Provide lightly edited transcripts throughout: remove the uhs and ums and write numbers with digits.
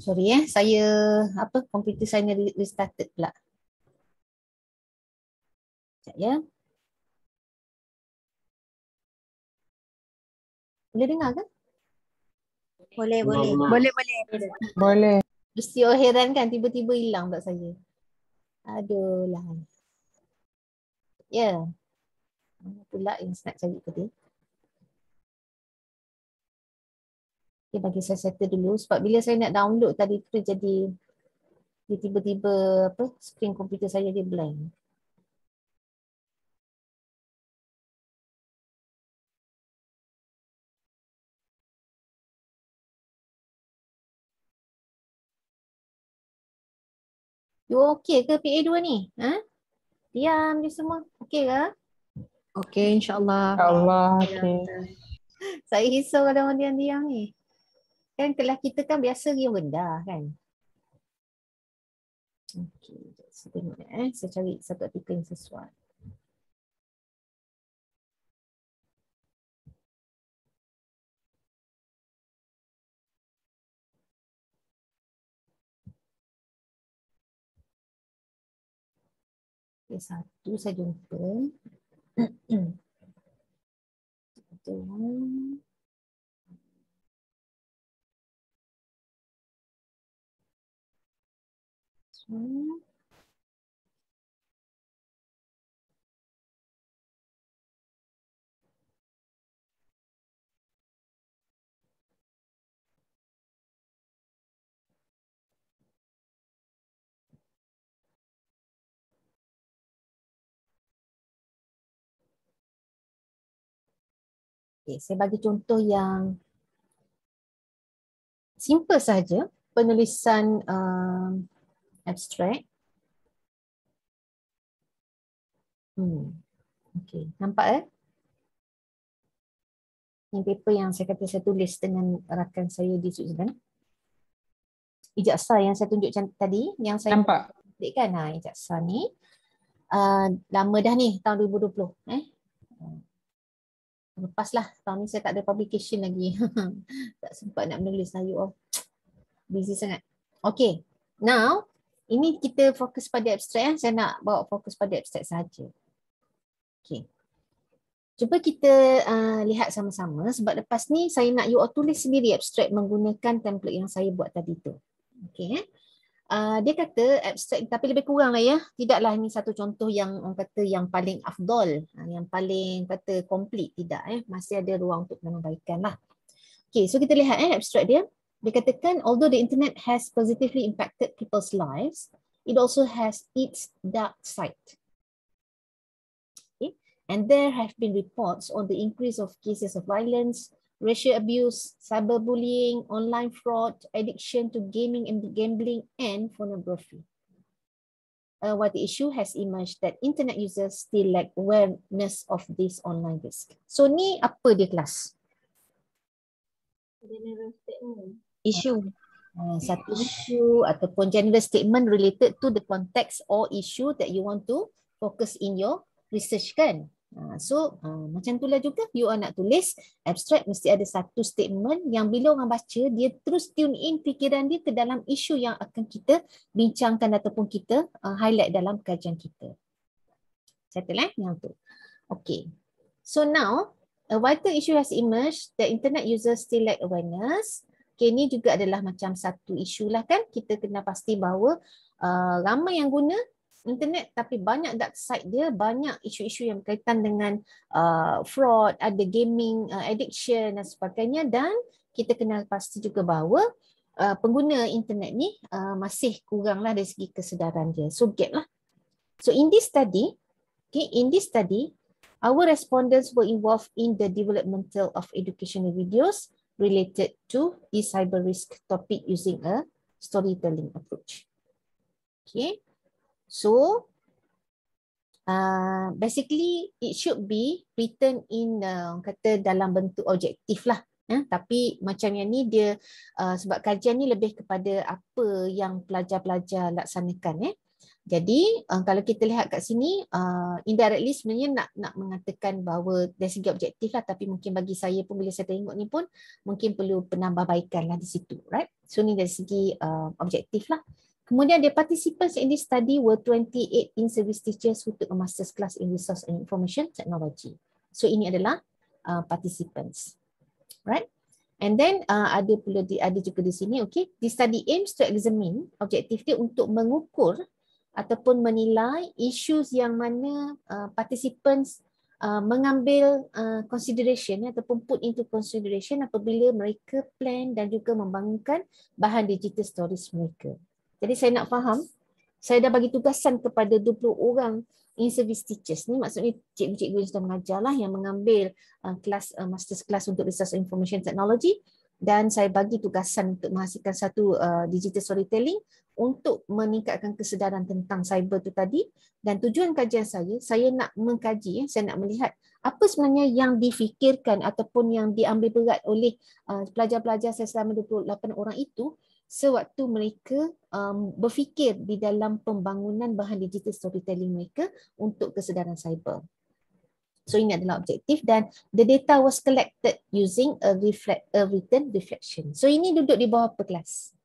Sorry saya komputer saya ni restarted pula. Sekejap ya. Boleh dengar ke? Boleh. Boleh. Mesti orang heran kan tiba-tiba hilang tak saya. Aduh lah. Ya. Mana pula yang nak cari tadi? Okay, bagi saya settle dulu sebab bila saya nak download tadi tu jadi dia tiba-tiba skrin komputer saya dia blank. You okey ke PA2 ni? Ha? Diam je semua. Okey ke? Okey, insyaAllah. InsyaAllah. Okay. Saya risau ada orang diam-diam ni. Kan kelas kita kan biasa riuh rendah kan. Okey, saya tengok saya cari satu artikel yang sesuai. Okay, satu saya jumpa. Satu. Okay, saya bagi contoh yang simple saja, penulisan abstrak. Okay, nampak Yang paper yang saya kata saya tulis dengan rakan saya di Switzerland. Ijazah yang saya tunjuk tadi, yang saya Nampak? kan, ijazah ni lama dah ni, tahun 2020. Lepas lah, tahun ni saya tak ada publication lagi. Tak sempat nak menulis lah, you all. Busy sangat. Okay, now ini kita fokus pada abstrak. Saya nak bawa fokus pada abstrak sahaja. Okay. Cuba kita lihat sama-sama sebab lepas ni saya nak you all tulis sendiri abstrak menggunakan template yang saya buat tadi tu. Okay. Dia kata abstrak tapi lebih kurang lah ya. Tidaklah ini satu contoh yang orang kata yang paling afdol, yang paling kata complete, tidak masih ada ruang untuk penambahkan lah. Okay, so kita lihat abstrak dia. Dia katakan although the internet has positively impacted people's lives, it also has its dark side. Okay? And there have been reports on the increase of cases of violence, racial abuse, cyberbullying, online fraud, addiction to gaming and gambling, and pornography. What the issue has emerged that internet users still lack awareness of this online risk. So ni apa dia kelas? General statement. Issue. Satu issue ataupun general statement related to the context or issue that you want to focus in your research kan. So macam itulah juga you nak tulis abstract mesti ada satu statement yang bila orang baca dia terus tune in fikiran dia ke dalam isu yang akan kita bincangkan ataupun kita highlight dalam kajian kita. Settle yang tu. Okay. So now a vital issue has emerged that internet users still lack awareness. Okay, ini juga adalah macam satu isu lah kan. Kita kena pasti bahawa ramai yang guna internet tapi banyak dark side dia, banyak isu-isu yang berkaitan dengan fraud, ada gaming, addiction dan sebagainya, dan kita kena pasti juga bahawa pengguna internet ni masih kuranglah dari segi kesedaran dia. So gap lah. So in this study, our respondents were involved in the developmental of educational videos related to the cyber risk topic using a storytelling approach. Okay. So, basically it should be written in kata dalam bentuk objektif lah. Tapi macam yang ni dia sebab kajian ni lebih kepada apa yang pelajar-pelajar laksanakan. Jadi kalau kita lihat kat sini, indirectly sebenarnya nak mengatakan bahawa dari segi objektif lah, tapi mungkin bagi saya pun bila saya tengok ni pun mungkin perlu penambahbaikan lah di situ, right? So ni dari segi objektif lah. Kemudian the participants in this study were 28 in-service teachers who took a master's class in resource and information technology. So ini adalah participants, right? And then ada juga di sini, okay. This study aims to examine, objektif dia untuk mengukur ataupun menilai issues yang mana participants mengambil consideration ataupun put into consideration apabila mereka plan dan juga membangunkan bahan digital stories mereka. Jadi saya nak faham, saya dah bagi tugasan kepada 20 orang in-service teachers ni, maksudnya cikgu-cikgu yang sudah mengajar lah, yang mengambil kelas master's class untuk research information technology, dan saya bagi tugasan untuk menghasilkan satu digital storytelling untuk meningkatkan kesedaran tentang cyber tu tadi. Dan tujuan kajian saya nak mengkaji, saya nak melihat apa sebenarnya yang difikirkan ataupun yang diambil berat oleh pelajar-pelajar saya selama 28 orang itu sewaktu mereka berfikir di dalam pembangunan bahan digital storytelling mereka untuk kesedaran cyber. So ini adalah objektif, dan the data was collected using a written reflection. So ini duduk di bawah apa kelas?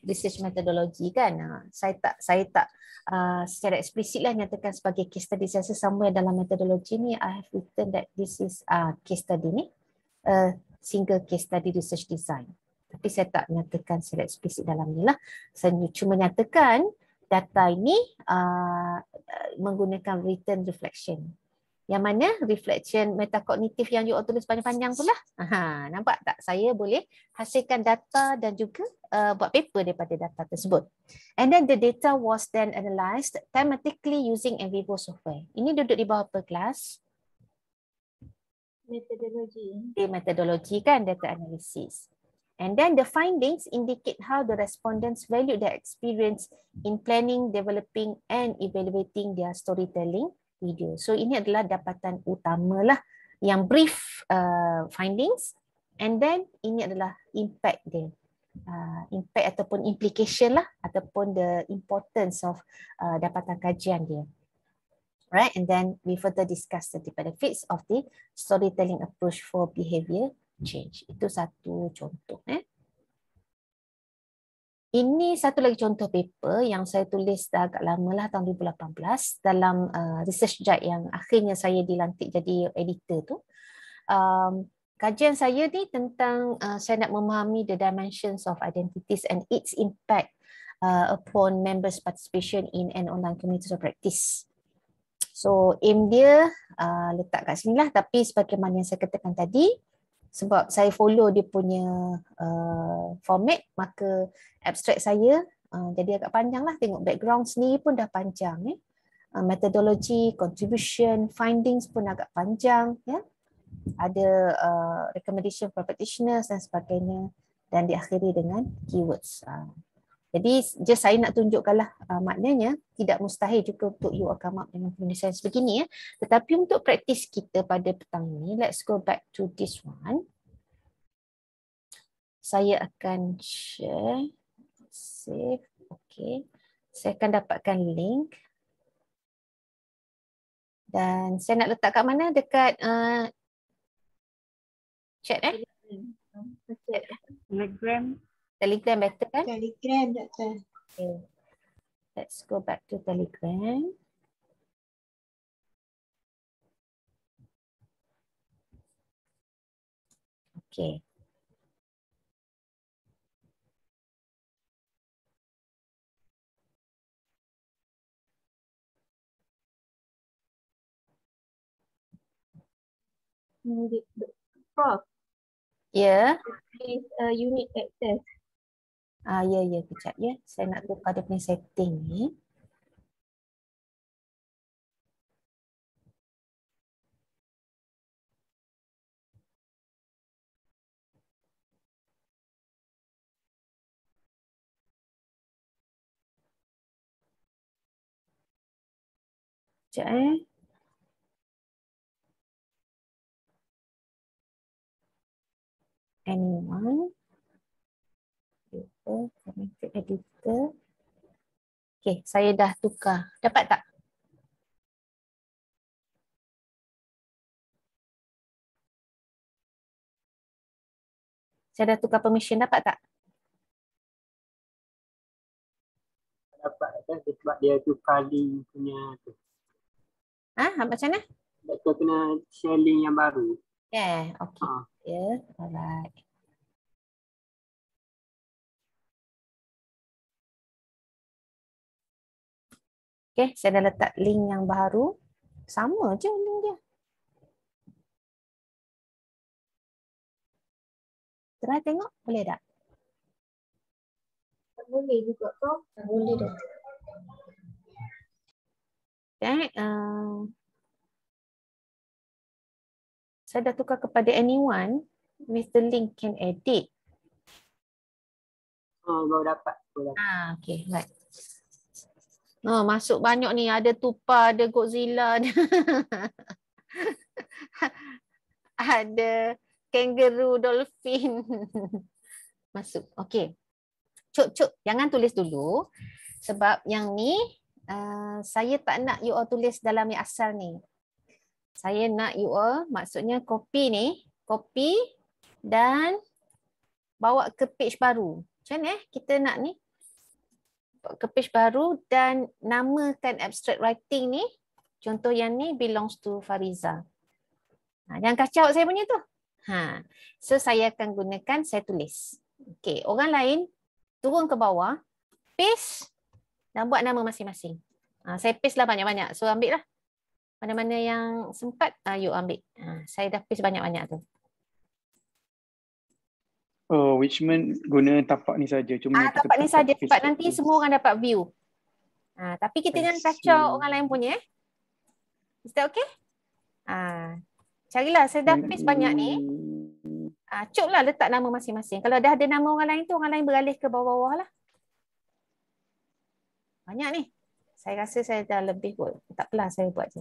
Research methodology kan. Saya tak secara eksplisit lah nyatakan sebagai case study. Saya rasa somewhere dalam metodologi ni I have written that this is case study ni single case study research design. Tapi saya tak nyatakan secara eksplisit dalam ni lah. Saya cuma nyatakan data ini menggunakan written reflection. Yang mana reflection metakognitif yang you tulis panjang-panjang tu lah. Nampak tak? Saya boleh hasilkan data dan juga buat paper daripada data tersebut. And then the data was then analysed thematically using NVivo software. Ini duduk di bawah apa kelas? Metodologi. Metodologi kan, data analysis. And then the findings indicate how the respondents value their experience in planning, developing and evaluating their storytelling video. So ini adalah dapatan utama lah, yang brief findings, and then ini adalah impact dia, impact ataupun implication lah, ataupun the importance of dapatan kajian dia. Right, and then we further discuss the benefits of the storytelling approach for behavior change. Itu satu contoh. Ini satu lagi contoh paper yang saya tulis dah agak lama lah, tahun 2018, dalam research guide yang akhirnya saya dilantik jadi editor tu. Kajian saya ni tentang saya nak memahami the dimensions of identities and its impact upon members' participation in an online community of practice. So aim dia letak kat sini lah, tapi sebagaimana yang saya katakan tadi, sebab saya follow dia punya format, maka abstract saya jadi agak panjang lah. Tengok background sendiri pun dah panjang. Methodology, contribution, findings pun agak panjang. Ada recommendation for practitioners dan sebagainya, dan diakhiri dengan keywords. Jadi just saya nak tunjukkanlah maknanya tidak mustahil juga untuk you come up dengan penulisan sebegini. Tetapi untuk praktis kita pada petang ini, let's go back to this one. Saya akan share, save, okay. Saya akan dapatkan link. Dan saya nak letak kat mana? Dekat chat Telegram. Telegram better kan? Telegram, Doktor. Okay. Let's go back to Telegram. Okay. Prof. Ya. Is unit access. Ya, kejap ya. Saya nak tukar dia punya setting ni. Sekejap anyone. Formatted editor. Okay, saya dah tukar. Dapat tak? Saya dah tukar permission, dapat tak? Dapat kan sebab dia tukar link punya tu. Macam mana? Kita kena share link yang baru. Yeah, okay. Ha. Yeah, alright. Okay, saya dah letak link yang baru. Sama je link dia. Try tengok, boleh tak? Tak boleh juga Prof. Tak boleh dah. Okay, saya dah tukar kepada anyone with the link can edit. Baru dapat. Okay, right. Masuk banyak ni. Ada Tupa, ada Godzilla, ada kangaroo, dolphin. Masuk. Okay. Cuk, jangan tulis dulu. Sebab yang ni saya tak nak you all tulis dalam yang asal ni. Saya nak you all, maksudnya copy ni, copy dan bawa ke page baru. Macam mana kita nak ni? Ke page baru dan namakan abstract writing ni. Contoh yang ni belongs to Fariza. Jangan kacau saya punya tu. So saya akan gunakan, saya tulis. Okay, orang lain turun ke bawah, paste dan buat nama masing-masing. Saya paste lah banyak-banyak. So ambil lah. Mana-mana yang sempat, you ambil. Saya dah paste banyak-banyak tu. Oh, Richmond guna tapak ni saja. Cuma kita tapak ni saja paste sebab nanti semua orang dapat view. Tapi kita jangan kacau orang lain punya. Is that okay? Carilah, saya dah paste banyak ni. Cuk lah letak nama masing-masing. Kalau dah ada nama orang lain tu, orang lain beralih ke bawah-bawah lah. Banyak ni. Saya rasa saya dah lebih kot. Tak apalah, saya buat je.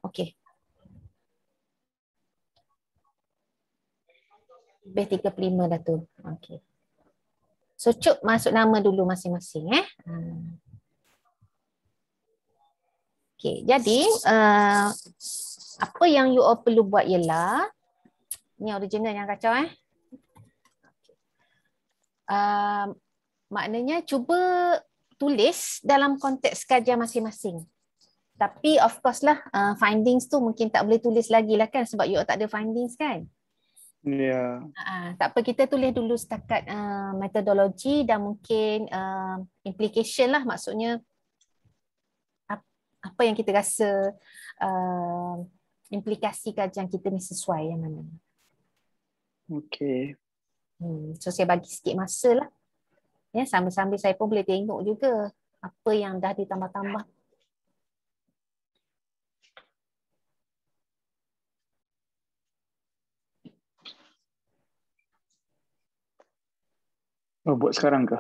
Okey. Lebih 35 dah tu. Okey. So Cuk masuk nama dulu masing-masing Okey, jadi apa yang you all perlu buat ialah ni original yang kacau maknanya cuba tulis dalam konteks kajian masing-masing. Tapi of course lah findings tu mungkin tak boleh tulis lagi lah kan sebab you all tak ada findings kan. Ya. Tak apa, kita tulis dulu setakat metodologi dan mungkin implication lah, maksudnya apa yang kita rasa implikasi kajian kita ni sesuai yang mana. Okey. So saya bagi sikit masa lah. Ya, sambil-sambil saya pun boleh tengok juga apa yang dah ditambah-tambah. Oh, buat sekarang ke?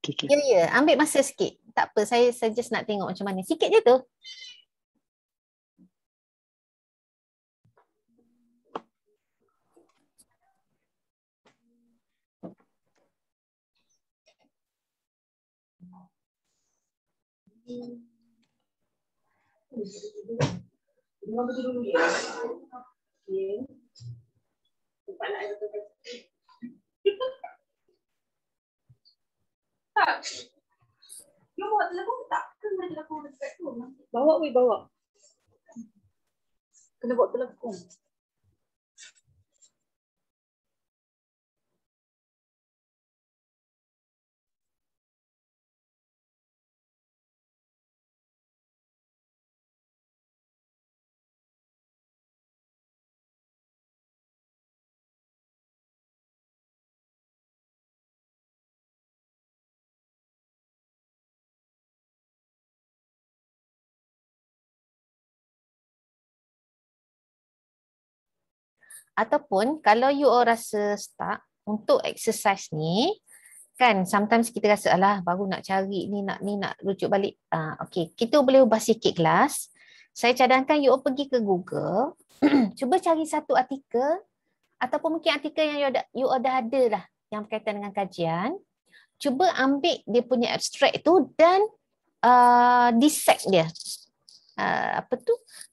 Okay. Ya, ambil masa sikit. Tak apa, saya just nak tengok macam mana. Sikit je tu. Tak. You bawa telefon tak? Kena telefon dekat tu. Bawa weh, bawa. Kena bawa telefon. Ataupun kalau you all rasa stuck untuk exercise ni, Kan sometimes kita rasa alah baru nak cari ni nak rujuk balik. Okey, kita boleh ubah sikit kelas. Saya cadangkan you all pergi ke Google, cuba cari satu artikel ataupun mungkin artikel yang you all dah ada lah yang berkaitan dengan kajian. Cuba ambil dia punya abstract tu dan dissect dia.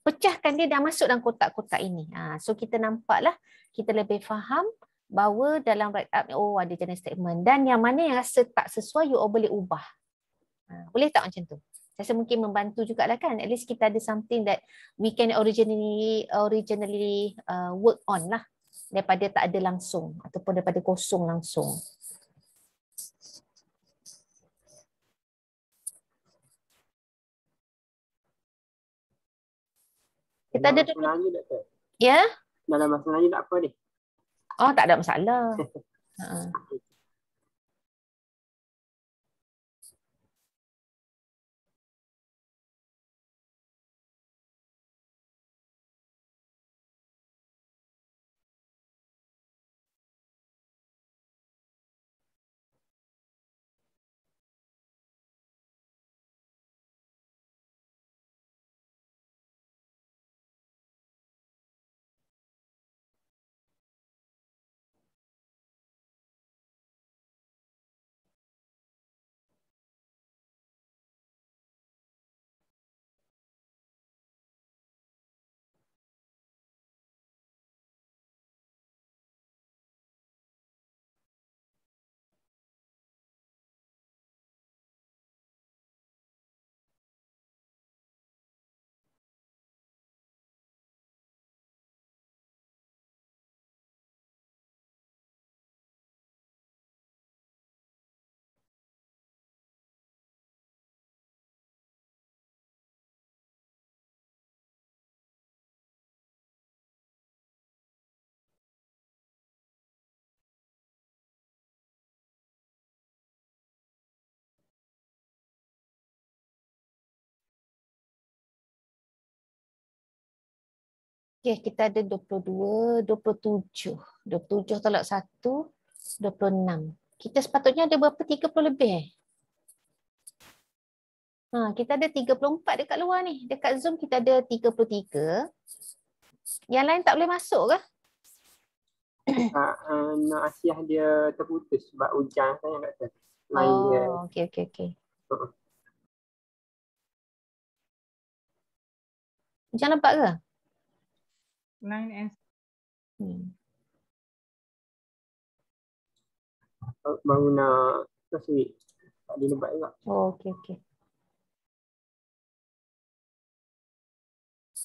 Pecahkan dia dan masuk dalam kotak-kotak ini. So kita nampaklah, kita lebih faham bahawa dalam write up ada jenis statement dan yang mana yang rasa tak sesuai you all boleh ubah. Boleh tak macam tu? Saya rasa mungkin membantu jugalah kan. At least kita ada something that we can originally work on lah, daripada tak ada langsung ataupun daripada kosong langsung. Kita ada masalahnya tak? Ya? Dalam masalahnya tak apa ni? Oh, tak ada masalah. Okey, kita ada 22, 27. 27 tolak 1, 26. Kita sepatutnya ada berapa? 30 lebih. Kita ada 34 dekat luar ni. Dekat Zoom kita ada 33. Yang lain tak boleh masuk ke? Nak Asiah dia terputus sebab hujan saya kata. Okey. Hujan lebat ke? Line and Baru nak taswik. Tak ada lebat juga. Okey.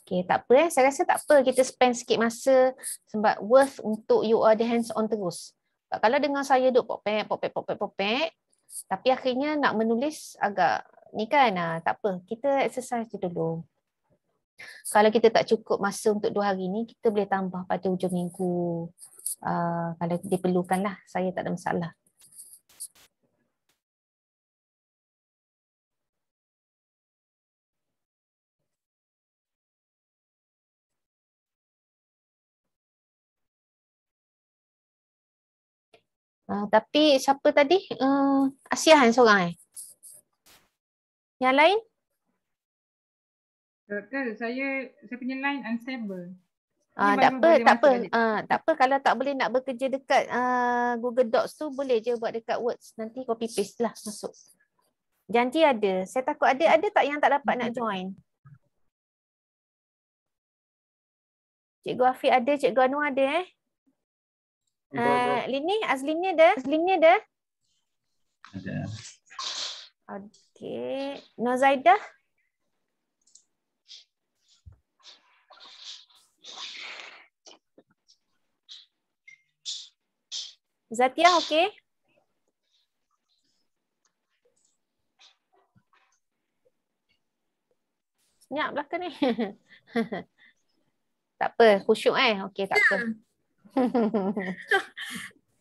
Okey, tak apa Saya rasa tak apa kita spend sikit masa sebab worth untuk you all ada hands on terus. Sebab kalau dengar saya duk popek, tapi akhirnya nak menulis agak ni kan, tak apa. Kita exercise je dulu. Kalau kita tak cukup masa untuk 2 hari ni, kita boleh tambah pada hujung minggu. Kalau diperlukan lah, saya tak ada masalah. Tapi siapa tadi? Asiah seorang Yang lain? Doktor, saya punya line unstable. Tak apa kalau tak boleh nak bekerja dekat Google Docs tu boleh je buat dekat Words, nanti copy paste lah masuk. Janji ada. Saya takut ada tak yang tak dapat nak join? Cikgu Afiq ada, Cikgu Anwar ada Lini, Azlin ni ada? Ada. Okey, Nozaidah? Zatia okey? Senyap belakang ni. Tak apa, khusyuk Okey, tak apa.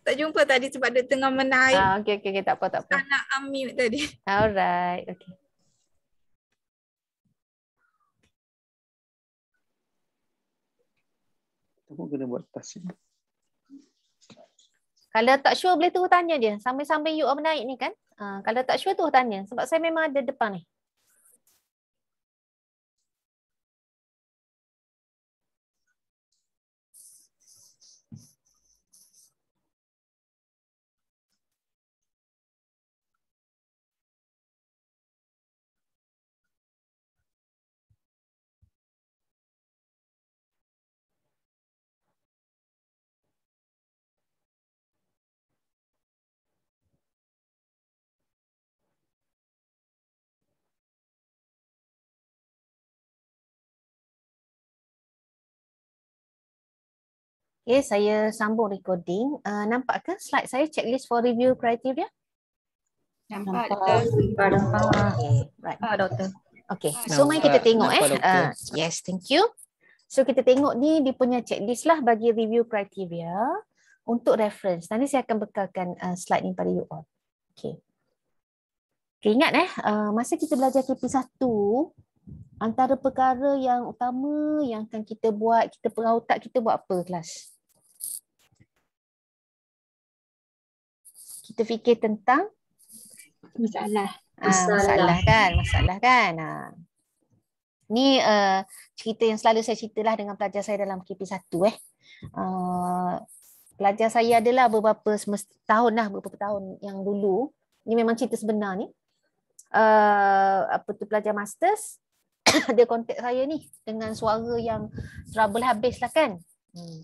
Tak jumpa tadi sebab dia tengah menaik. Okey, tak apa. Tak nak unmute tadi. Alright, okey. Kamu kena buat tas ni. Kalau tak sure boleh terus tanya dia. Sambil-sambil you menaik ni kan. Kalau tak sure terus tanya. Sebab saya memang ada depan ni. Okay, saya sambung recording. Nampak ke slide saya checklist for review criteria? Nampak, Doktor. Okay, right. Nampak, Doktor. Okay, so mari kita tengok nampak, Doktor. Yes, thank you. So kita tengok ni dia punya checklist lah bagi review criteria untuk reference. Nanti saya akan bekalkan slide ni pada you all. Okay. Okay, ingat masa kita belajar KP1, antara perkara yang utama yang akan kita buat, kita pengau otak kita buat apa kelas? Kita fikir tentang Masalah. masalah kan. Ni cerita yang selalu saya ceritalah dengan pelajar saya dalam KP1 pelajar saya adalah beberapa tahun yang dulu. Ni memang cerita sebenar ni. Pelajar masters dia kontak saya ni dengan suara yang trouble habis lah kan.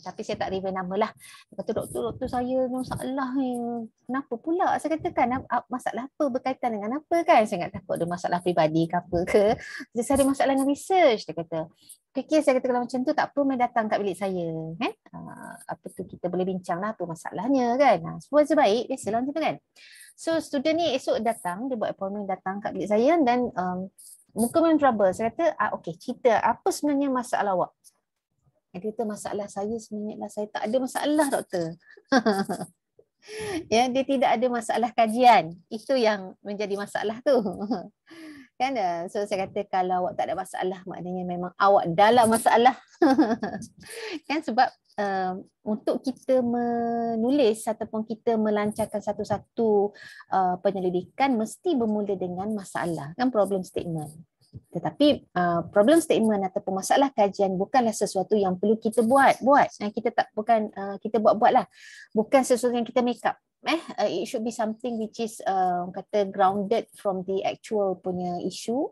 Tapi saya tak reveal nama lah. Dia kata, doktor saya ada masalah ni. Kenapa pula? Saya katakan masalah apa berkaitan dengan apa kan? Saya tak takut ada masalah peribadi ke apa ke. Saya ada masalah dengan research. Dia kata, okay, saya kata kalau macam tu tak apa, main datang kat bilik saya. Kan? Kita boleh bincang lah apa masalahnya kan. Semua sebaik, biasalah macam tu kan. So student ni esok datang, dia buat appointment datang kat bilik saya dan muka memang trouble. Saya kata, okay, cerita apa sebenarnya masalah awak? Dia kata masalah saya sebenarnya saya tak ada masalah doktor. Ya, dia tidak ada masalah kajian. Itu yang menjadi masalah tu. Kan? So saya kata kalau awak tak ada masalah maknanya memang awak dalam masalah. Kan sebab untuk kita menulis ataupun kita melancarkan satu-satu penyelidikan mesti bermula dengan masalah. Kan problem statement. Tetapi problem statement ataupun masalah kajian bukanlah sesuatu yang perlu kita buat. Kita buat lah. Bukan sesuatu yang kita make up. It should be something which is kata grounded from the actual punya issue.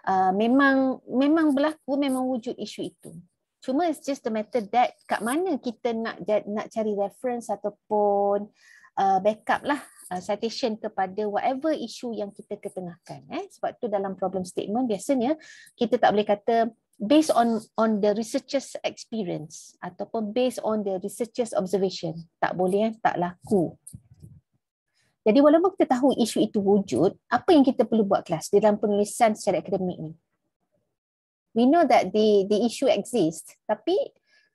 Memang berlaku, memang wujud isu itu. Cuma it's just the matter that kat mana kita nak cari reference ataupun backup lah, citation kepada whatever issue yang kita ketengahkan. Sebab tu dalam problem statement biasanya kita tak boleh kata based on the researcher's experience ataupun based on the researcher's observation. Tak boleh, tak laku. Jadi walaupun kita tahu isu itu wujud, apa yang kita perlu buat kelas dalam penulisan secara akademik ni? We know that the issue exists, tapi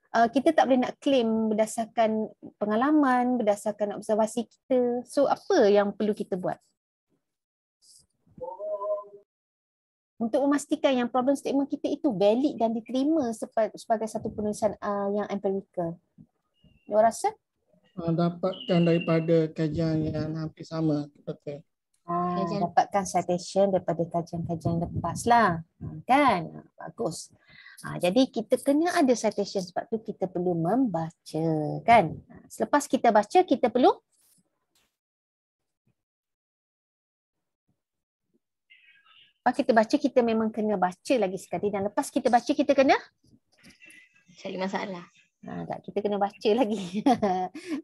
kita tak boleh nak claim berdasarkan pengalaman, berdasarkan observasi kita. So apa yang perlu kita buat? Untuk memastikan yang problem statement kita itu valid dan diterima sebagai satu penulisan yang empirical. You rasa? Dapatkan daripada kajian yang hampir sama. Betul. Dapatkan citation daripada kajian-kajian lepas lah. Kan? Bagus. Jadi kita kena ada citation sebab tu kita perlu membaca kan. Selepas kita baca kita perlu kita baca, kita memang kena baca lagi sekali dan lepas kita baca kita kena Cari masalah. Kita kena baca lagi.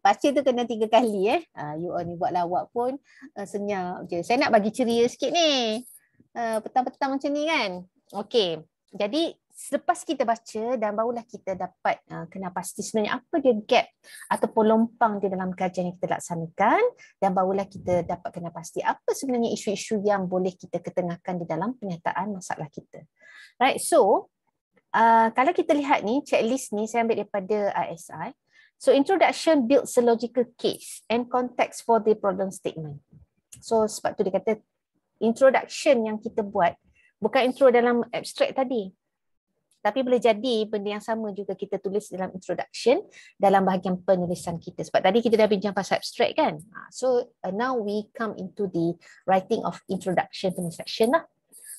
Baca tu kena 3 kali You all ni buat lawak pun senyap je. Saya nak bagi ceria sikit ni. Petang-petang macam ni kan. Okey. Jadi selepas kita baca dan barulah kita dapat kena pasti sebenarnya apa dia gap ataupun lompang di dalam kajian yang kita laksanakan dan barulah kita dapat kena pasti apa sebenarnya isu-isu yang boleh kita ketengahkan di dalam penyataan masalah kita. Right, so kalau kita lihat ni checklist ni saya ambil daripada ISI. So introduction builds a logical case and context for the problem statement. So sebab tu dia kata introduction yang kita buat bukan intro dalam abstract tadi. Tapi boleh jadi benda yang sama juga kita tulis dalam introduction dalam bahagian penulisan kita. Sebab tadi kita dah bincang pasal abstract kan. So now we come into the writing of introduction penulis section lah.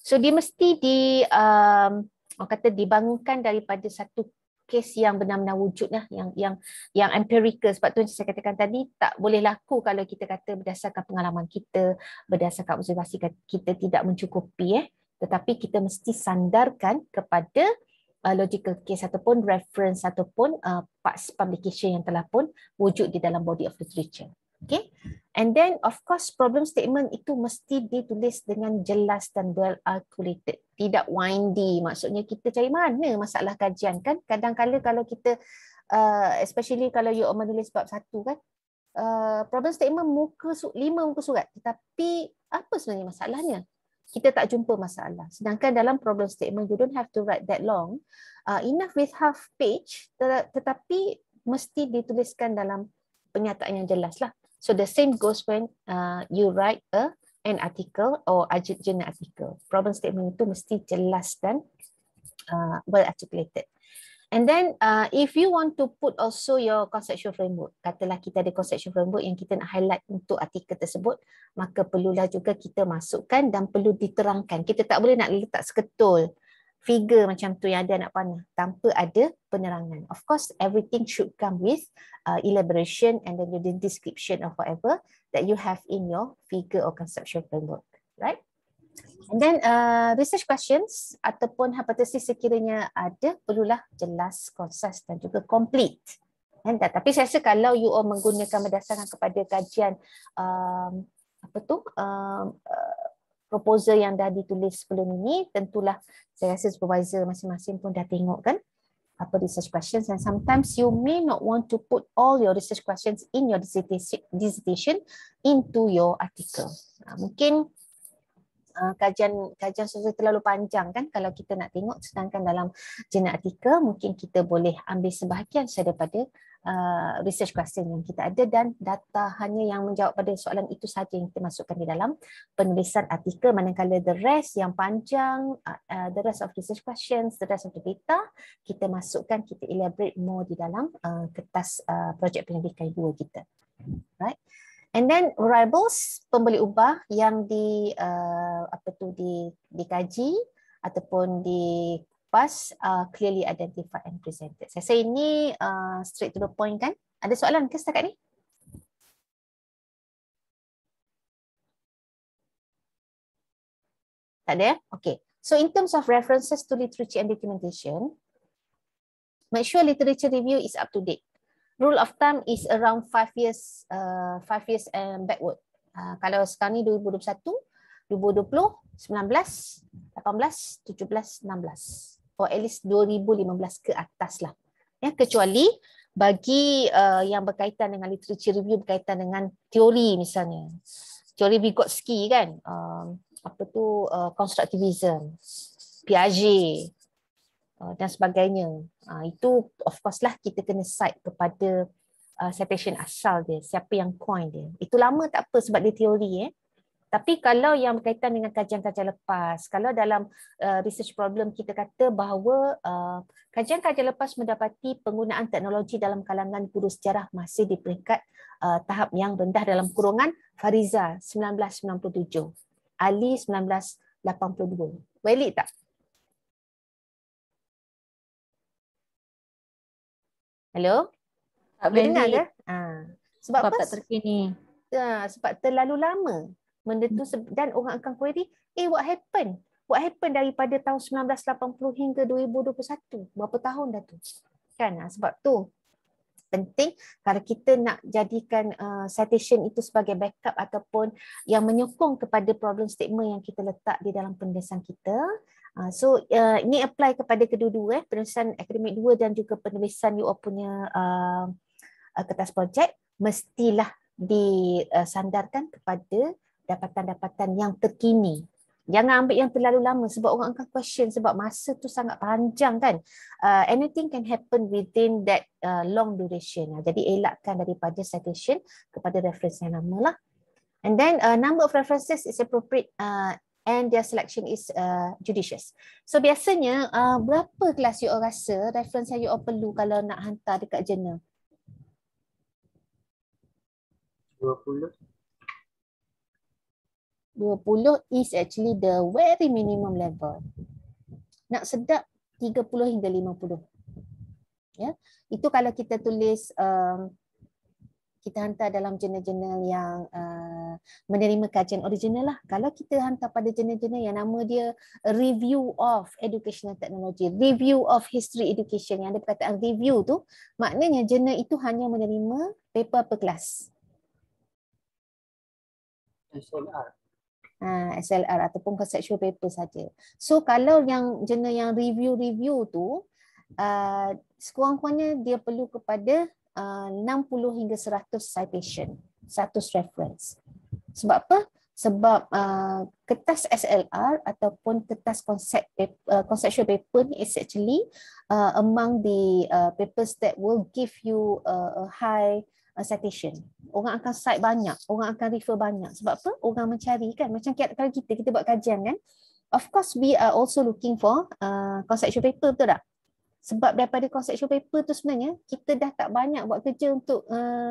So dia mesti orang kata dibangunkan daripada satu kes yang benar-benar wujud lah, yang empirical. Sebab tu saya katakan tadi tak boleh laku kalau kita kata berdasarkan pengalaman kita, berdasarkan observasi kita tidak mencukupi tetapi kita mesti sandarkan kepada logical case ataupun reference ataupun parts publication yang telah pun wujud di dalam body of literature. Okay. And then of course problem statement itu mesti ditulis dengan jelas dan well articulated. Tidak windy. Maksudnya kita cari mana masalah kajian kan. Kadang-kadang kalau kita especially kalau you menulis bab 1 kan, problem statement 5 muka surat. Tetapi apa sebenarnya masalahnya? Kita tak jumpa masalah. Sedangkan dalam problem statement, you don't have to write that long. Enough with half page, tetapi mesti dituliskan dalam pernyataan yang jelas lah. So the same goes when you write an article or a journal article. Problem statement itu mesti jelas dan well articulated. And then if you want to put also your conceptual framework, katalah kita ada conceptual framework yang kita nak highlight untuk artikel tersebut, maka perlulah juga kita masukkan dan perlu diterangkan. Kita tak boleh nak letak seketul figure macam tu yang ada anak panah tanpa ada penerangan. Of course, everything should come with elaboration and then the description of whatever that you have in your figure or conceptual framework, right? And then research questions ataupun hipotesis sekiranya ada perlulah jelas, konses dan juga complete. Tapi saya rasa kalau you all menggunakan berdasarkan kepada kajian proposal yang dah ditulis sebelum ini, tentulah saya rasa supervisor masing-masing pun dah tengok kan apa research questions, and sometimes you may not want to put all your research questions in your dissertation into your article. Mungkin kajian sosial terlalu panjang kan kalau kita nak tengok, sedangkan dalam jurnal artikel mungkin kita boleh ambil sebahagian saja daripada research question yang kita ada dan data hanya yang menjawab pada soalan itu saja yang kita masukkan di dalam penulisan artikel, manakala the rest yang panjang, the rest of research questions, the rest of the data kita masukkan, kita elaborate more di dalam kertas projek penyelidikan 2 kita, right? And then variables pembeli ubah yang dikaji ataupun dikupas clearly identified and presented. Saya rasa ini straight to the point kan? Ada soalan ke setakat ni? Tak ada? Okay. So in terms of references to literature and documentation, make sure literature review is up to date. Rule of thumb is around 5 years and backward. Kalau sekarang ni 2021, 2020, 19, 18, 17, 16. Or at least 2015 ke atas lah. Ya, kecuali bagi yang berkaitan dengan literature review, berkaitan dengan teori misalnya. Teori Vygotsky kan, constructivism, Piaget, dan sebagainya. Itu of course lah kita kena cite kepada citation asal dia, siapa yang coin dia. Itu lama tak apa sebab dia teori. Tapi kalau yang berkaitan dengan kajian-kajian lepas, kalau dalam research problem kita kata bahawa kajian-kajian lepas mendapati penggunaan teknologi dalam kalangan guru sejarah masih di peringkat tahap yang rendah dalam kurungan Fariza 1997, Ali 1982. Valid tak? Hello? Tak boleh dengar ke? valid. Sebab apa? Tak terkini. Sebab terlalu lama benda tu dan orang akan query, what happened? What happened daripada tahun 1980 hingga 2021? Berapa tahun dah tu? Kan? Sebab tu penting kalau kita nak jadikan citation itu sebagai backup ataupun yang menyokong kepada problem statement yang kita letak di dalam penulisan kita. So ini apply kepada kedua-dua, penulisan akademik 2 dan juga penulisan you punya kertas projek, mestilah disandarkan kepada dapatan-dapatan yang terkini. Jangan ambil yang terlalu lama sebab orang akan question sebab masa tu sangat panjang kan. Anything can happen within that long duration. Jadi elakkan daripada citation kepada reference yang lama lah. And then number of references is appropriate and their selection is judicious. So biasanya berapa kelas you all rasa reference yang you all perlu kalau nak hantar dekat jurnal? 20. 20 is actually the very minimum level. Nak sedap 30 hingga 50. Ya, itu kalau kita tulis kita hantar dalam jurnal-jurnal yang menerima kajian original lah. Kalau kita hantar pada jurnal-jurnal yang nama dia Review of Educational Technology, Review of History Education, yang ada perkataan review tu, maknanya jurnal itu hanya menerima paper per kelas. SLR. SLR ataupun conceptual paper saja. So kalau yang jurnal yang review tu sekurang-kurangnya dia perlu kepada 60 hingga 100 citation, 100 reference. Sebab apa? Sebab kertas SLR ataupun kertas conceptual paper ni is actually among the papers that will give you a high citation. Orang akan cite banyak, orang akan refer banyak. Sebab apa? Orang mencari kan. Macam kalau kita buat kajian kan. Of course we are also looking for conceptual paper, betul tak? Sebab daripada conceptual paper tu sebenarnya kita dah tak banyak buat kerja untuk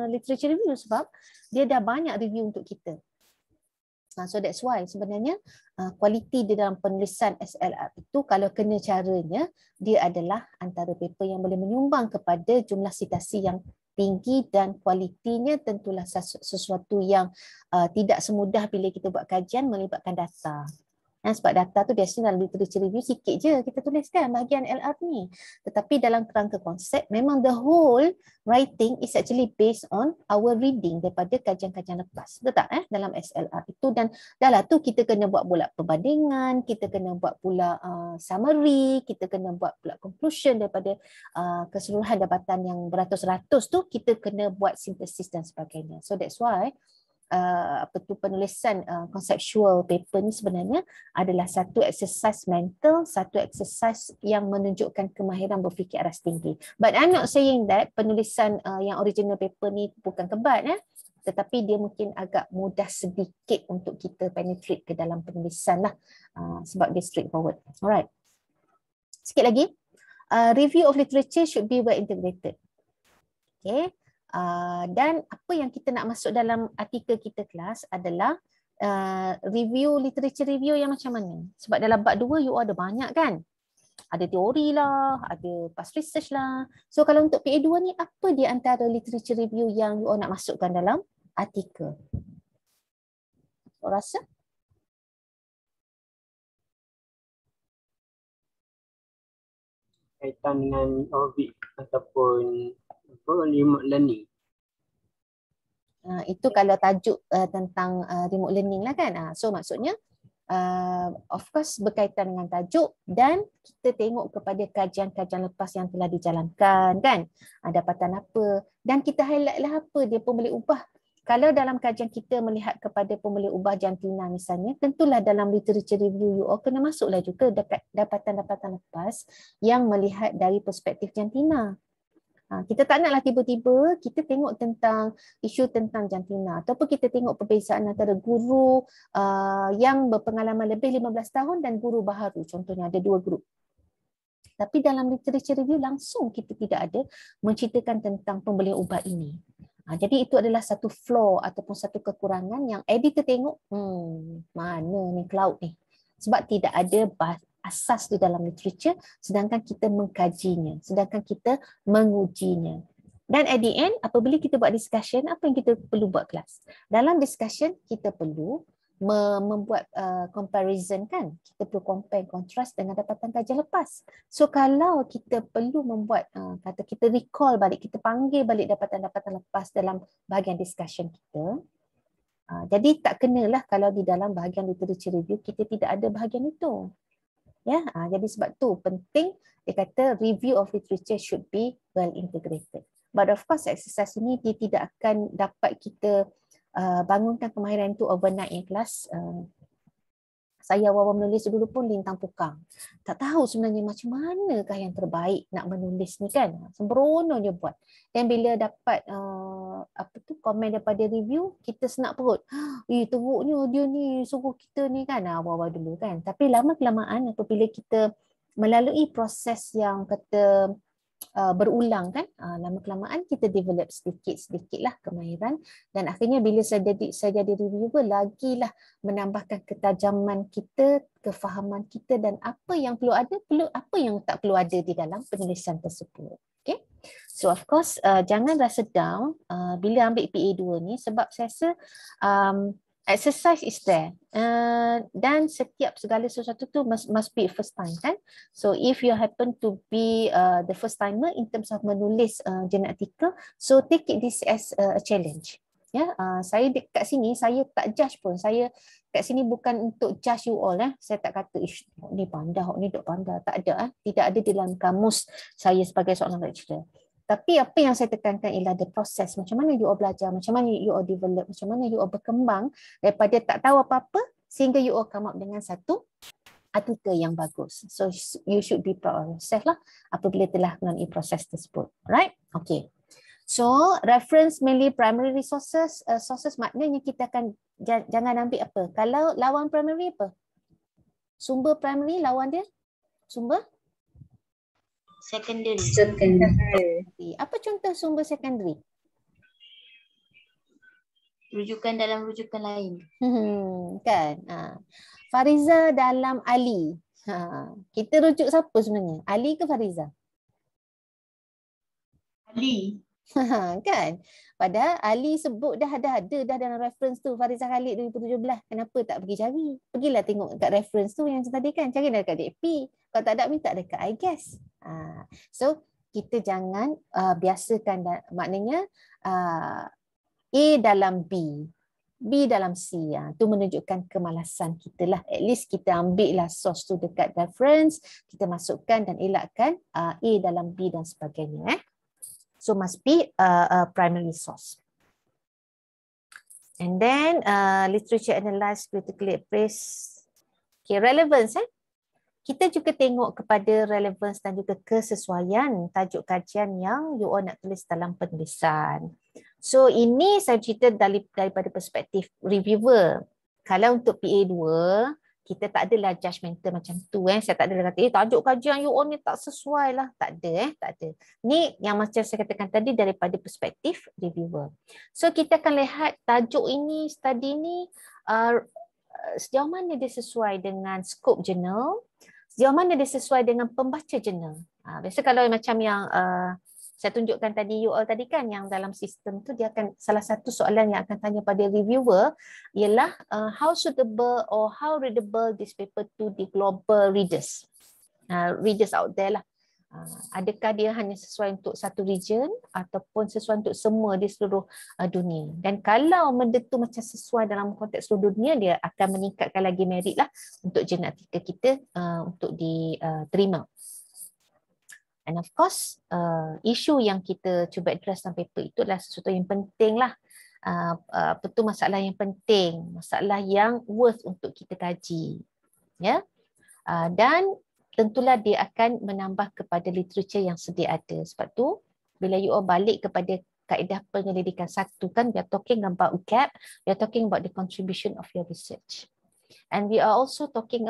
literature review sebab dia dah banyak review untuk kita. So that's why sebenarnya kualiti di dalam penulisan SLR itu kalau kena caranya dia adalah antara paper yang boleh menyumbang kepada jumlah citasi yang tinggi dan kualitinya tentulah sesuatu yang tidak semudah bila kita buat kajian melibatkan data. Sebab data tu biasanya dalam literature review sikit je kita tuliskan bahagian LR ni. Tetapi dalam kerangka konsep memang the whole writing is actually based on our reading daripada kajian-kajian lepas. Betul tak dalam SLR itu, dan dah tu kita kena buat pula perbandingan, kita kena buat pula summary, kita kena buat pula conclusion daripada keseluruhan dapatan yang beratus-ratus tu, kita kena buat sintesis dan sebagainya. So that's why penulisan conceptual paper ni sebenarnya adalah satu exercise mental, satu exercise yang menunjukkan kemahiran berfikir aras tinggi. But I'm not saying that penulisan yang original paper ni bukan kebat tetapi dia mungkin agak mudah sedikit untuk kita penetrate ke dalam penulisan lah sebab dia straightforward. Alright. Sikit lagi. Review of literature should be well integrated. Okay. Dan apa yang kita nak masuk dalam artikel kita kelas adalah review, literature review yang macam mana. Sebab dalam bab 2 you ada banyak kan. Ada teori lah, ada past research lah. So kalau untuk PA2 ni apa di antara literature review yang you nak masukkan dalam artikel? So rasa? Kaitan dengan orbit ataupun remote learning. Itu kalau tajuk tentang remote learning lah kan. So maksudnya of course berkaitan dengan tajuk dan kita tengok kepada kajian-kajian lepas yang telah dijalankan kan. Dapatan apa dan kita highlight lah apa dia pemboleh ubah. Kalau dalam kajian kita melihat kepada pemboleh ubah jantina misalnya, tentulah dalam literature review you all kena masuklah juga dapatan-dapatan lepas yang melihat dari perspektif jantina. Kita tak naklah tiba-tiba kita tengok tentang isu tentang jantina ataupun kita tengok perbezaan antara guru yang berpengalaman lebih 15 tahun dan guru baharu, contohnya ada 2 grup. Tapi dalam literature review langsung kita tidak ada menceritakan tentang pembelian ubah ini. Jadi itu adalah satu flaw ataupun satu kekurangan yang editor tengok mana ni cloud ni. Sebab tidak ada asas di dalam literature sedangkan kita mengkajinya, sedangkan kita mengujinya. Dan at the end apabila kita buat discussion, apa yang kita perlu buat kelas? Dalam discussion kita perlu membuat comparison kan. Kita perlu compare contrast dengan dapatan kajian lepas. So kalau kita perlu membuat kata kita recall balik, kita panggil balik dapatan-dapatan lepas dalam bahagian discussion kita. Jadi tak kenalah kalau di dalam bahagian literature review kita tidak ada bahagian itu. Ya, jadi sebab tu penting dia kata review of literature should be well integrated. But of course exercise ini dia tidak akan dapat kita bangunkan kemahiran itu overnight in class. Saya awal menulis dulu pun lintang pukang. Tak tahu sebenarnya macam manakah yang terbaik nak menulis ni kan. Sembrono je buat. Dan bila dapat komen daripada review, kita senak perut. Teruknya dia ni suruh kita ni kan, awal-awal dulu kan. Tapi lama-kelamaan apabila kita melalui proses yang kata berulang kan, lama-kelamaan kita develop sedikit-sedikit lah kemahiran, dan akhirnya bila saya jadi reviewer, lagilah menambahkan ketajaman kita, kefahaman kita, dan apa yang perlu ada, apa yang tak perlu ada di dalam penulisan tersebut. Okay? So of course jangan rasa down bila ambil PA2 ni, sebab saya rasa exercise is there, dan setiap segala sesuatu tu must be first time kan. So if you happen to be the first timer in terms of menulis jurnal artikel, so take it this as a challenge. Ya, saya kat sini saya tak judge pun. Saya kat sini bukan untuk judge you all. Saya tak kata ni pandai, ni tak pandai. Tak ada. Tidak ada dalam kamus saya sebagai seorang lecturer. Tapi apa yang saya tekankan ialah the process. Macam mana you all belajar, macam mana you all develop, macam mana you all berkembang daripada tak tahu apa-apa sehingga you all come up dengan satu artikel yang bagus. So you should be proud of yourself lah apabila telah melalui proses tersebut. Right? Okay. So reference mainly primary resources. Sources maknanya kita akan jangan ambil apa. Kalau lawan primary apa? Sumber primary lawan dia? Sumber? Secondary. Apa contoh sumber secondary? Rujukan dalam rujukan lain. Kan? Fariza dalam Ali. Kita rujuk siapa sebenarnya? Ali ke Fariza? Ali. Kan? Padahal Ali sebut dah ada dalam reference tu, Fariza Khalid 2017. Kenapa tak pergi cari? Pergilah tengok kat reference tu yang tadi kan. Carilah dekat DP. Kalau tak ada, minta dekat iGuess. So kita jangan biasakan, maknanya A dalam B, B dalam C. Itu menunjukkan kemalasan kita lah. At least kita ambil lah source tu dekat reference, kita masukkan dan elakkan A dalam B dan sebagainya. So must be a primary source. And then literature analyze, critically appraise. Okay, relevance. Kita juga tengok kepada relevance dan juga kesesuaian tajuk kajian yang you all nak tulis dalam penulisan. So ini saya cerita daripada perspektif reviewer. Kalau untuk PA2, kita tak adalah judgemental macam tu. Saya tak ada kata, tajuk kajian you all ni tak sesuai lah. Tak ada. Tak ada. Ni yang macam saya katakan tadi daripada perspektif reviewer. So kita akan lihat tajuk ini, study ni, sejauh mana dia sesuai dengan skop jurnal, sejauh mana dia sesuai dengan pembaca jurnal. Biasa kalau macam yang saya tunjukkan tadi you all tadi kan, yang dalam sistem tu dia akan, salah satu soalan yang akan tanya pada reviewer ialah how suitable or how readable this paper to the global readers. Readers out there lah. Adakah dia hanya sesuai untuk satu region ataupun sesuai untuk semua di seluruh dunia. Dan kalau benda tu macam sesuai dalam konteks seluruh dunia, dia akan meningkatkan lagi merit lah untuk jurnal artikel kita untuk diterima. And of course, isu yang kita cuba address dalam paper itu adalah sesuatu yang penting lah. Betul, masalah yang penting, masalah yang worth untuk kita kaji. Ya? Dan tentulah dia akan menambah kepada literature yang sedia ada. Sebab tu, bila you all balik kepada kaedah penyelidikan satu kan, we are talking about gap, we are talking about the contribution of your research. And we were also talking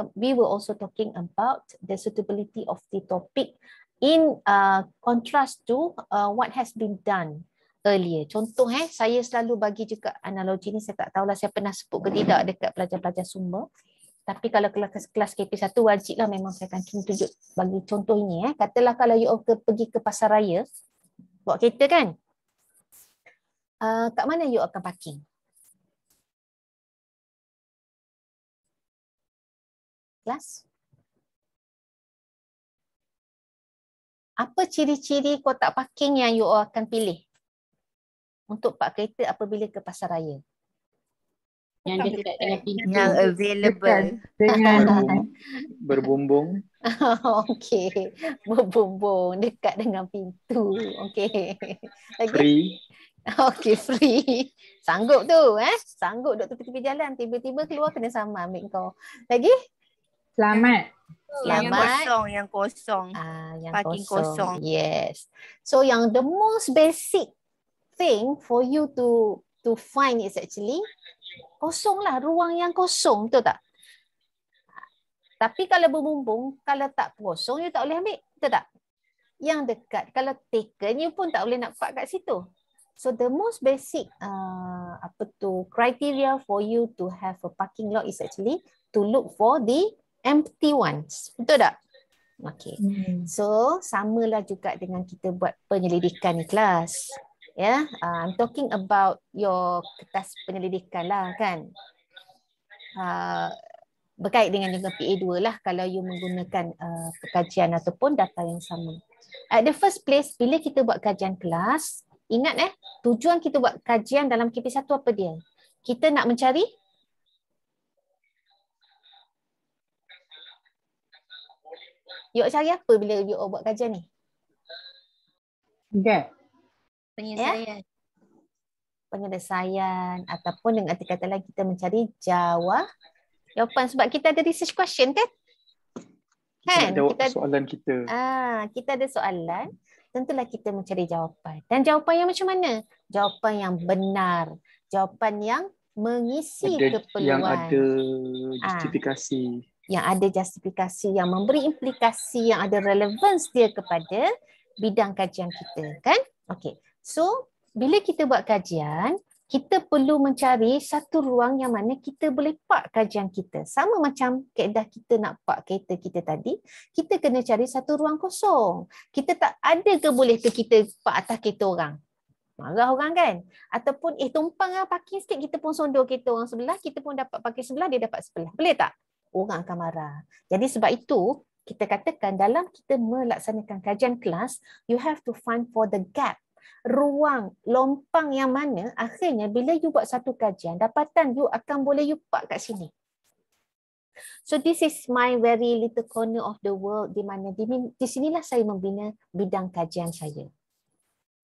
about the suitability of the topic in contrast to what has been done earlier. Contoh saya selalu bagi juga analogi ni, saya tak tahulah saya pernah sebut ke tidak dekat pelajar-pelajar sumber. Tapi kalau kelas KP1 wajiblah memang saya akan tunjuk bagi contoh ini. Katalah kalau you all pergi ke pasar raya, bawa kereta kan, kat mana you akan parking? Kelas? Apa ciri-ciri kotak parking yang you all akan pilih untuk park kereta apabila ke pasar raya? Yang dekat dengan pintu. Yang available. Dengan Berbumbung. Okey, berbumbung dekat dengan pintu. Okey. Lagi? Free. Okay, free. Sanggup tu, Sanggup duduk tepi-tepi jalan. Tiba-tiba keluar kena sama ambil kau. Lagi? Selamat. Yang Selamat. kosong. Yang Parking kosong. kosong. Yes. So yang the most basic thing for you to find is actually kosong lah. Ruang yang kosong. Betul tak? Tapi kalau berbumbung, kalau tak kosong, you tak boleh ambil. Betul tak? Yang dekat, kalau taken, you pun tak boleh nak park kat situ. So the most basic criteria for you to have a parking lot is actually to look for the empty ones. Betul tak? Okay. So samalah juga dengan kita buat penyelidikan ni kelas. Ya, I'm talking about your kertas penyelidikan lah kan. Berkait dengan PA2 lah kalau you menggunakan kajian ataupun data yang sama. At the first place, bila kita buat kajian kelas, ingat tujuan kita buat kajian dalam KP1 apa dia? Kita nak mencari you cari apa bila you buat kajian ni? Gap. Penyelesaian. Penyelesaian ataupun dengan arti kata lain kita mencari jawapan sebab kita ada research question kan? Kita nak jawab soalan kita. Kita ada soalan, tentulah kita mencari jawapan. Dan jawapan yang macam mana? Jawapan yang benar, jawapan yang mengisi keperluan. Yang ada justifikasi. Yang ada justifikasi, yang memberi implikasi, yang ada relevance dia kepada bidang kajian kita, kan? Okay. So, bila kita buat kajian, kita perlu mencari satu ruang yang mana kita boleh park kajian kita. Sama macam kaedah kita nak park kereta kita tadi, kita kena cari satu ruang kosong. Kita tak ada ke boleh ke kita park atas kereta orang? Marah orang kan? Ataupun tumpang parking sikit, kita pun sondor kereta orang sebelah, kita pun dapat parking sebelah, dia dapat sebelah. Boleh tak? Orang akan marah. Jadi sebab itu, kita katakan dalam kita melaksanakan kajian kelas, you have to find for the gap. Ruang, lompang yang mana akhirnya bila you buat satu kajian, dapatan you akan boleh you park kat sini. So this is my very little corner of the world di mana di sinilah saya membina bidang kajian saya.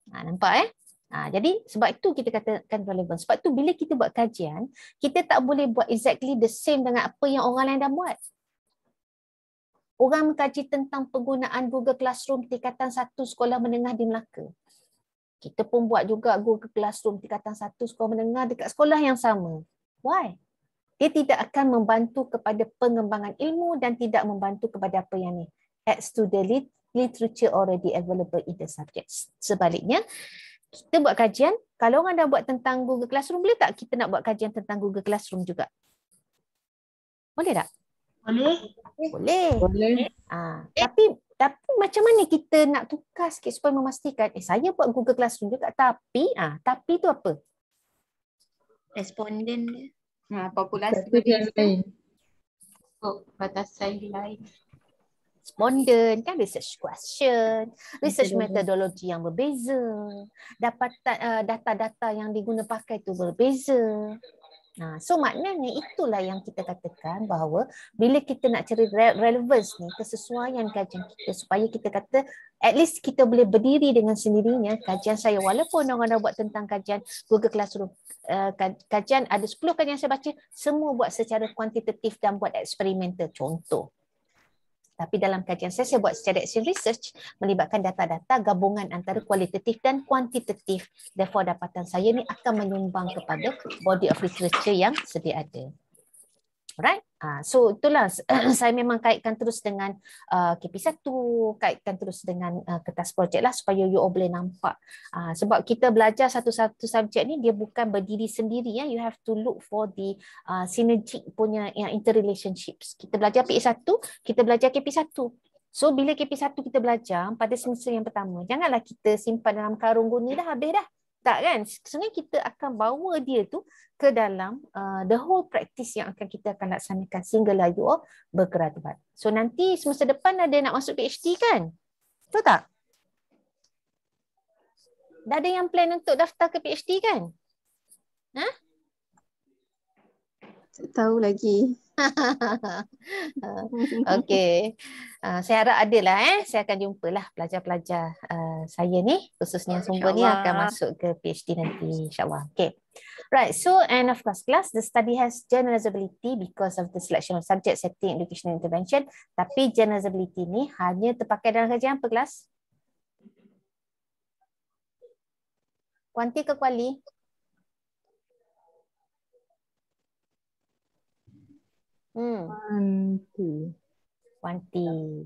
Nampak jadi sebab itu kita katakan relevan. Sebab tu bila kita buat kajian, kita tak boleh buat exactly the same dengan apa yang orang lain dah buat. Orang mengkaji tentang penggunaan Google Classroom tingkatan 1 sekolah menengah di Melaka. Kita pun buat juga Google Classroom tingkatan 1 sekolah menengah dekat sekolah yang sama. Why? Dia tidak akan membantu kepada pengembangan ilmu dan tidak membantu kepada apa yang ni. Adds to the literature already available in the subjects. Sebaliknya, kita buat kajian, kalau orang dah buat tentang Google Classroom, boleh tak kita nak buat kajian tentang Google Classroom juga? Boleh tak? Boleh. Tapi macam mana kita nak tukar sikit supaya memastikan saya buat Google Classroom juga tapi tu apa? Responden dia. Populasi yang lain. batasan lain. Responden kan research question, research metodologi yang berbeza, dapatan data-data yang diguna pakai tu berbeza. So maknanya itulah yang kita katakan bahawa bila kita nak cari relevance ni, kesesuaian kajian kita supaya kita kata at least kita boleh berdiri dengan sendirinya kajian saya walaupun orang dah buat tentang kajian Google Classroom. Kajian ada 10 kajian saya baca, semua buat secara kuantitatif dan buat eksperimental contoh. Tapi dalam kajian saya buat secara action research melibatkan data-data gabungan antara kualitatif dan kuantitatif. Therefore dapatan saya ni akan menyumbang kepada body of literature yang sedia ada. Alright? So itulah saya memang kaitkan terus dengan KP1, kaitkan terus dengan kertas projek lah supaya you all boleh nampak. Sebab kita belajar satu-satu subjek ni dia bukan berdiri sendiri ya. You have to look for the synergic punya yang interrelationships. Kita belajar PA1, kita belajar KP1. So bila KP1 kita belajar pada semester yang pertama, janganlah kita simpan dalam karung guni dah habis dah. Tak kan? Sebenarnya kita akan bawa dia tu ke dalam the whole practice yang kita akan laksanakan sehinggalah you all bergraduate. So nanti semester depan ada nak masuk PhD kan? Betul tak? Dah ada yang plan untuk daftar ke PhD kan? Tak tahu lagi. Okey. Saya harap ada lah Saya akan jumpalah pelajar-pelajar saya ni, khususnya sumber ni akan InsyaAllah. masuk ke PhD nanti insyaAllah. Okay. Right, so end of class, the study has generalizability because of the selection of subject, setting, educational intervention. Tapi generalizability ni hanya terpakai dalam kajian apa kelas? Kuanti ke kuali? Kuanti.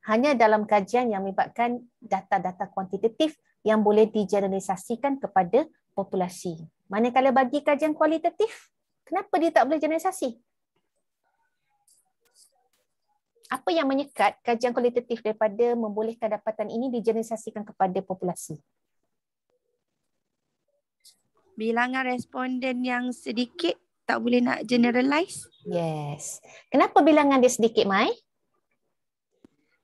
Hanya dalam kajian yang melibatkan data-data kuantitatif yang boleh digeneralisasikan kepada populasi. Manakala bagi kajian kualitatif, kenapa dia tak boleh generalisasi? Apa yang menyekat kajian kualitatif daripada membolehkan dapatan ini digeneralisasikan kepada populasi? Bilangan responden yang sedikit tak boleh nak generalize. Yes. Kenapa bilangan dia sedikit, Mai?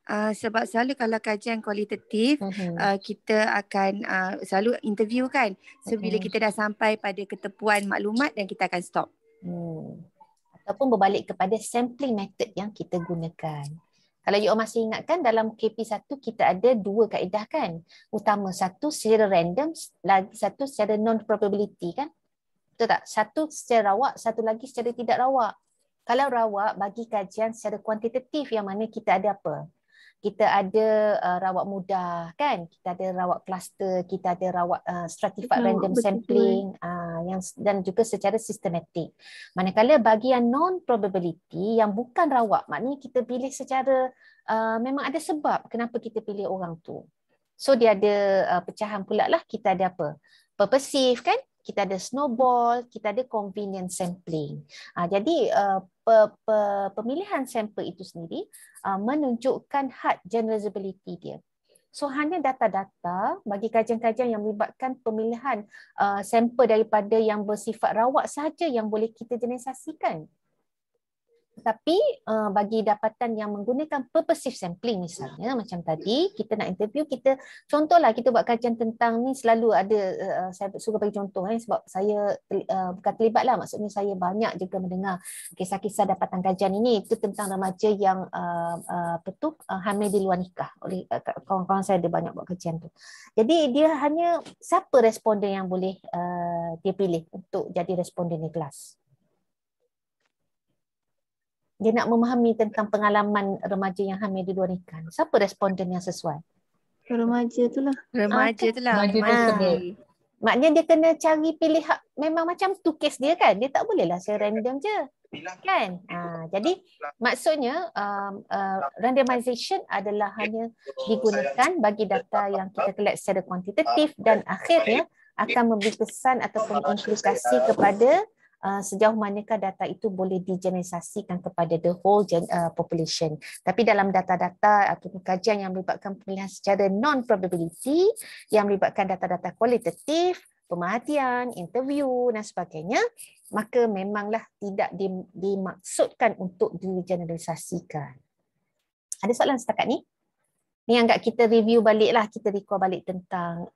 Sebab selalu kalau kajian kualitatif kita akan selalu interview kan. So bila kita dah sampai pada ketepuan maklumat dan kita akan stop. Ataupun berbalik kepada sampling method yang kita gunakan. Kalau you masih ingat kan dalam KP1 kita ada 2 kaedah kan. Utama satu secara random, lagi satu secara non-probability kan. Betul tak? Satu secara rawak, satu lagi secara tidak rawak. Kalau rawak bagi kajian secara kuantitatif yang mana kita ada apa? Kita ada rawak mudah kan, kita ada rawak cluster, kita ada rawak stratified random sampling dan juga secara sistematik. Manakala bagi yang non probability yang bukan rawak, maknanya kita pilih secara memang ada sebab kenapa kita pilih orang tu. So dia ada pecahan pula lah, kita ada apa? Purposive kan? Kita ada snowball, kita ada convenience sampling. Jadi pemilihan sampel itu sendiri menunjukkan had generalizability dia. So hanya data-data bagi kajian-kajian yang melibatkan pemilihan sampel daripada yang bersifat rawak sahaja yang boleh kita generalisasikan. Tapi bagi dapatan yang menggunakan purposive sampling misalnya macam tadi kita nak interview, kita contohlah kita buat kajian tentang ni, selalu ada saya suka bagi contoh sebab saya bukan terlibat lah, maksudnya saya banyak juga mendengar kisah-kisah dapatan kajian ini, itu tentang remaja yang hamil di luar nikah. Oleh kawan-kawan saya ada banyak buat kajian tu. Jadi dia hanya siapa responden yang boleh dia pilih untuk jadi responden di kelas. Dia nak memahami tentang pengalaman remaja yang hamil di luar nikah. Siapa responden yang sesuai? Remaja tu lah. Remaja tu lah. Maknanya dia kena cari pilih memang macam tu kes dia kan. Dia tak bolehlah secara random je. Kan? Jadi maksudnya randomization adalah hanya digunakan bagi data yang kita collect secara kuantitatif dan akhirnya akan memberi kesan ataupun implikasi kepada sejauh manakah data itu boleh digeneralisasikan kepada the whole population. Tapi dalam data-data atau kajian yang melibatkan pemilihan secara non-probability, yang melibatkan data-data kualitatif, pemerhatian, interview dan sebagainya, maka memanglah tidak dimaksudkan untuk digeneralisasikan. Ada soalan setakat ni? Ni anggap kita review balik lah, kita recall balik tentang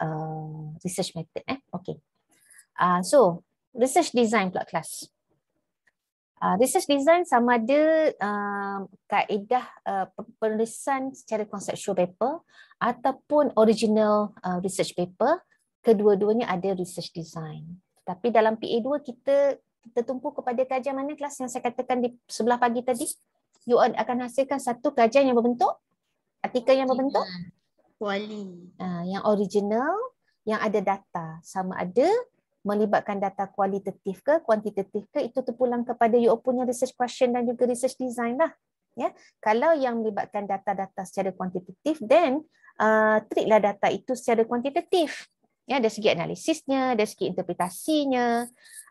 research method. Okay. So, research design pula kelas. Research design sama ada kaedah penulisan secara conceptual paper ataupun original research paper, kedua-duanya ada research design. Tapi dalam PA2 kita tertumpu kepada kajian mana kelas yang saya katakan di sebelah pagi tadi? You akan hasilkan satu kajian yang berbentuk, artikel yang berbentuk Kuali. yang original, yang ada data, sama ada melibatkan data kualitatif ke kuantitatif ke, itu terpulang kepada you punya research question dan juga research design lah. Ya, kalau yang melibatkan data-data secara kuantitatif, then treatlah data itu secara kuantitatif. Ya, dari segi analisisnya, dari segi interpretasinya.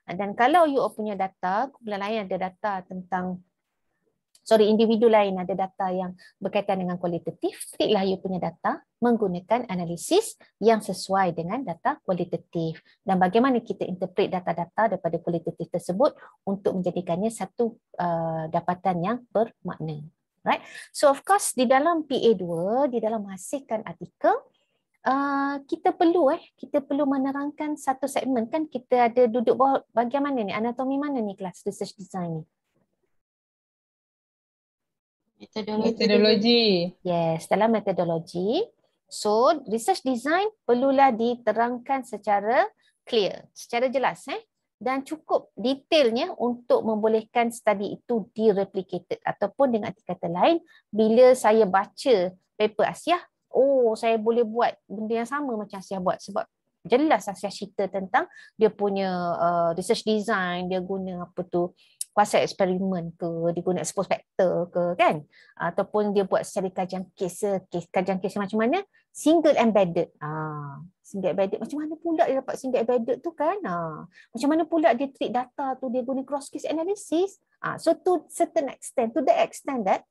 Dan kalau you punya data, kumpulan lain ada data tentang individu lain ada data yang berkaitan dengan kualitatif, treatlah you punya data menggunakan analisis yang sesuai dengan data kualitatif. Dan bagaimana kita interpret data-data daripada kualitatif tersebut untuk menjadikannya satu dapatan yang bermakna. Right? So of course di dalam PA2, di dalam menghasilkan artikel, kita perlu menerangkan satu segmen kan. Kita ada duduk bahagian mana ni? Anatomi mana ni kelas research design ni? Metodologi. Yes, dalam metodologi. So, research design perlulah diterangkan secara clear, secara jelas dan cukup detailnya untuk membolehkan study itu direplicated, ataupun dengan kata lain, bila saya baca paper Asiah, saya boleh buat benda yang sama macam Asiah buat, sebab jelas Asiah cerita tentang dia punya research design, dia guna kuasa eksperimen ke, dia guna expose factor ke kan, ataupun dia buat secara kajian kes macam mana, single embedded. Single embedded macam mana pula dia dapat single embedded tu kan, macam mana pula dia treat data tu, dia guna cross case analysis. So to certain extent, to the extent that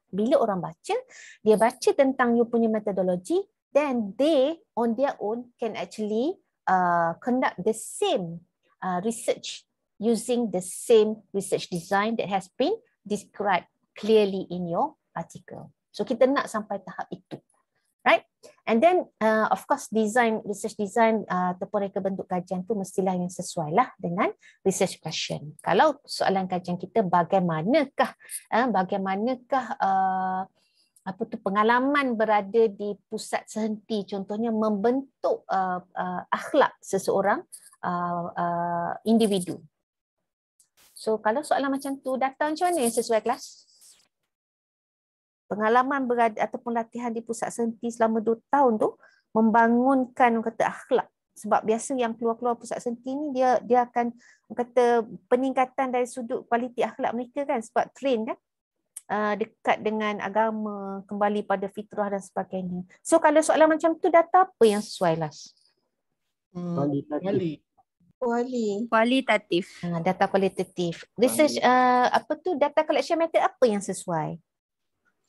bila orang baca, dia baca tentang you punya methodology, then they on their own can actually conduct the same research using the same research design that has been described clearly in your article. So kita nak sampai tahap itu, right? And then of course research design ataupun reka bentuk kajian tu mestilah yang sesuai lah dengan research question. Kalau soalan kajian kita bagaimanakah pengalaman berada di pusat sehenti, contohnya membentuk akhlak seseorang individu. So kalau soalan macam tu, data macam mana yang sesuai kelas? Pengalaman berada ataupun latihan di pusat sehenti selama 2 tahun tu membangunkan akhlak. Sebab biasa yang keluar-keluar pusat sehenti ni dia akan peningkatan dari sudut kualiti akhlak mereka kan, sebab train kan, dekat dengan agama, kembali pada fitrah dan sebagainya. So kalau soalan macam tu, data apa yang sesuai Las? Kualitatif. Data kualitatif. Research data collection method apa yang sesuai?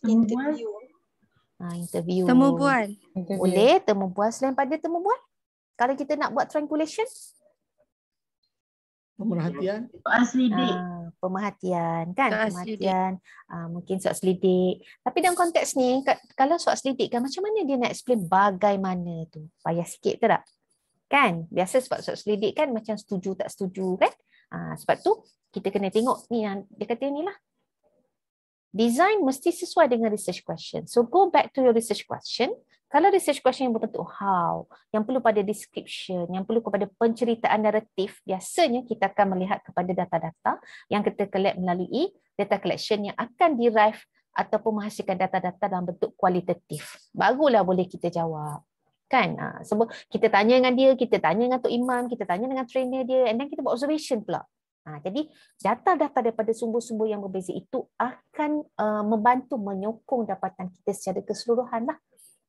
Interview. Interview. Temu bual. Boleh temu bual. Selain pada temu bual, kalau kita nak buat triangulation, Pemerhatian. Soal selidik. Pemerhatian kan, Soal pemerhatian, mungkin soal selidik. Tapi dalam konteks ni, kalau soal selidik kan, macam mana dia nak explain bagaimana tu? Payah sikit ke tak? Kan, biasa sebab soal selidik kan macam setuju tak setuju kan. Sebab tu kita kena tengok ni yang dia kata ni lah. Design mesti sesuai dengan research question. So go back to your research question. Kalau research question yang berbentuk how, yang perlu pada description, yang perlu kepada penceritaan naratif, biasanya kita akan melihat kepada data-data yang kita collect melalui data collection yang akan derive ataupun menghasilkan data-data dalam bentuk kualitatif. Barulah boleh kita jawab. Kan? Sebab kita tanya dengan dia, kita tanya dengan Tok Imam, kita tanya dengan trainer dia, and then kita buat observation pula. Jadi data-data daripada sumber-sumber yang berbeza itu akan membantu menyokong dapatan kita secara keseluruhan lah.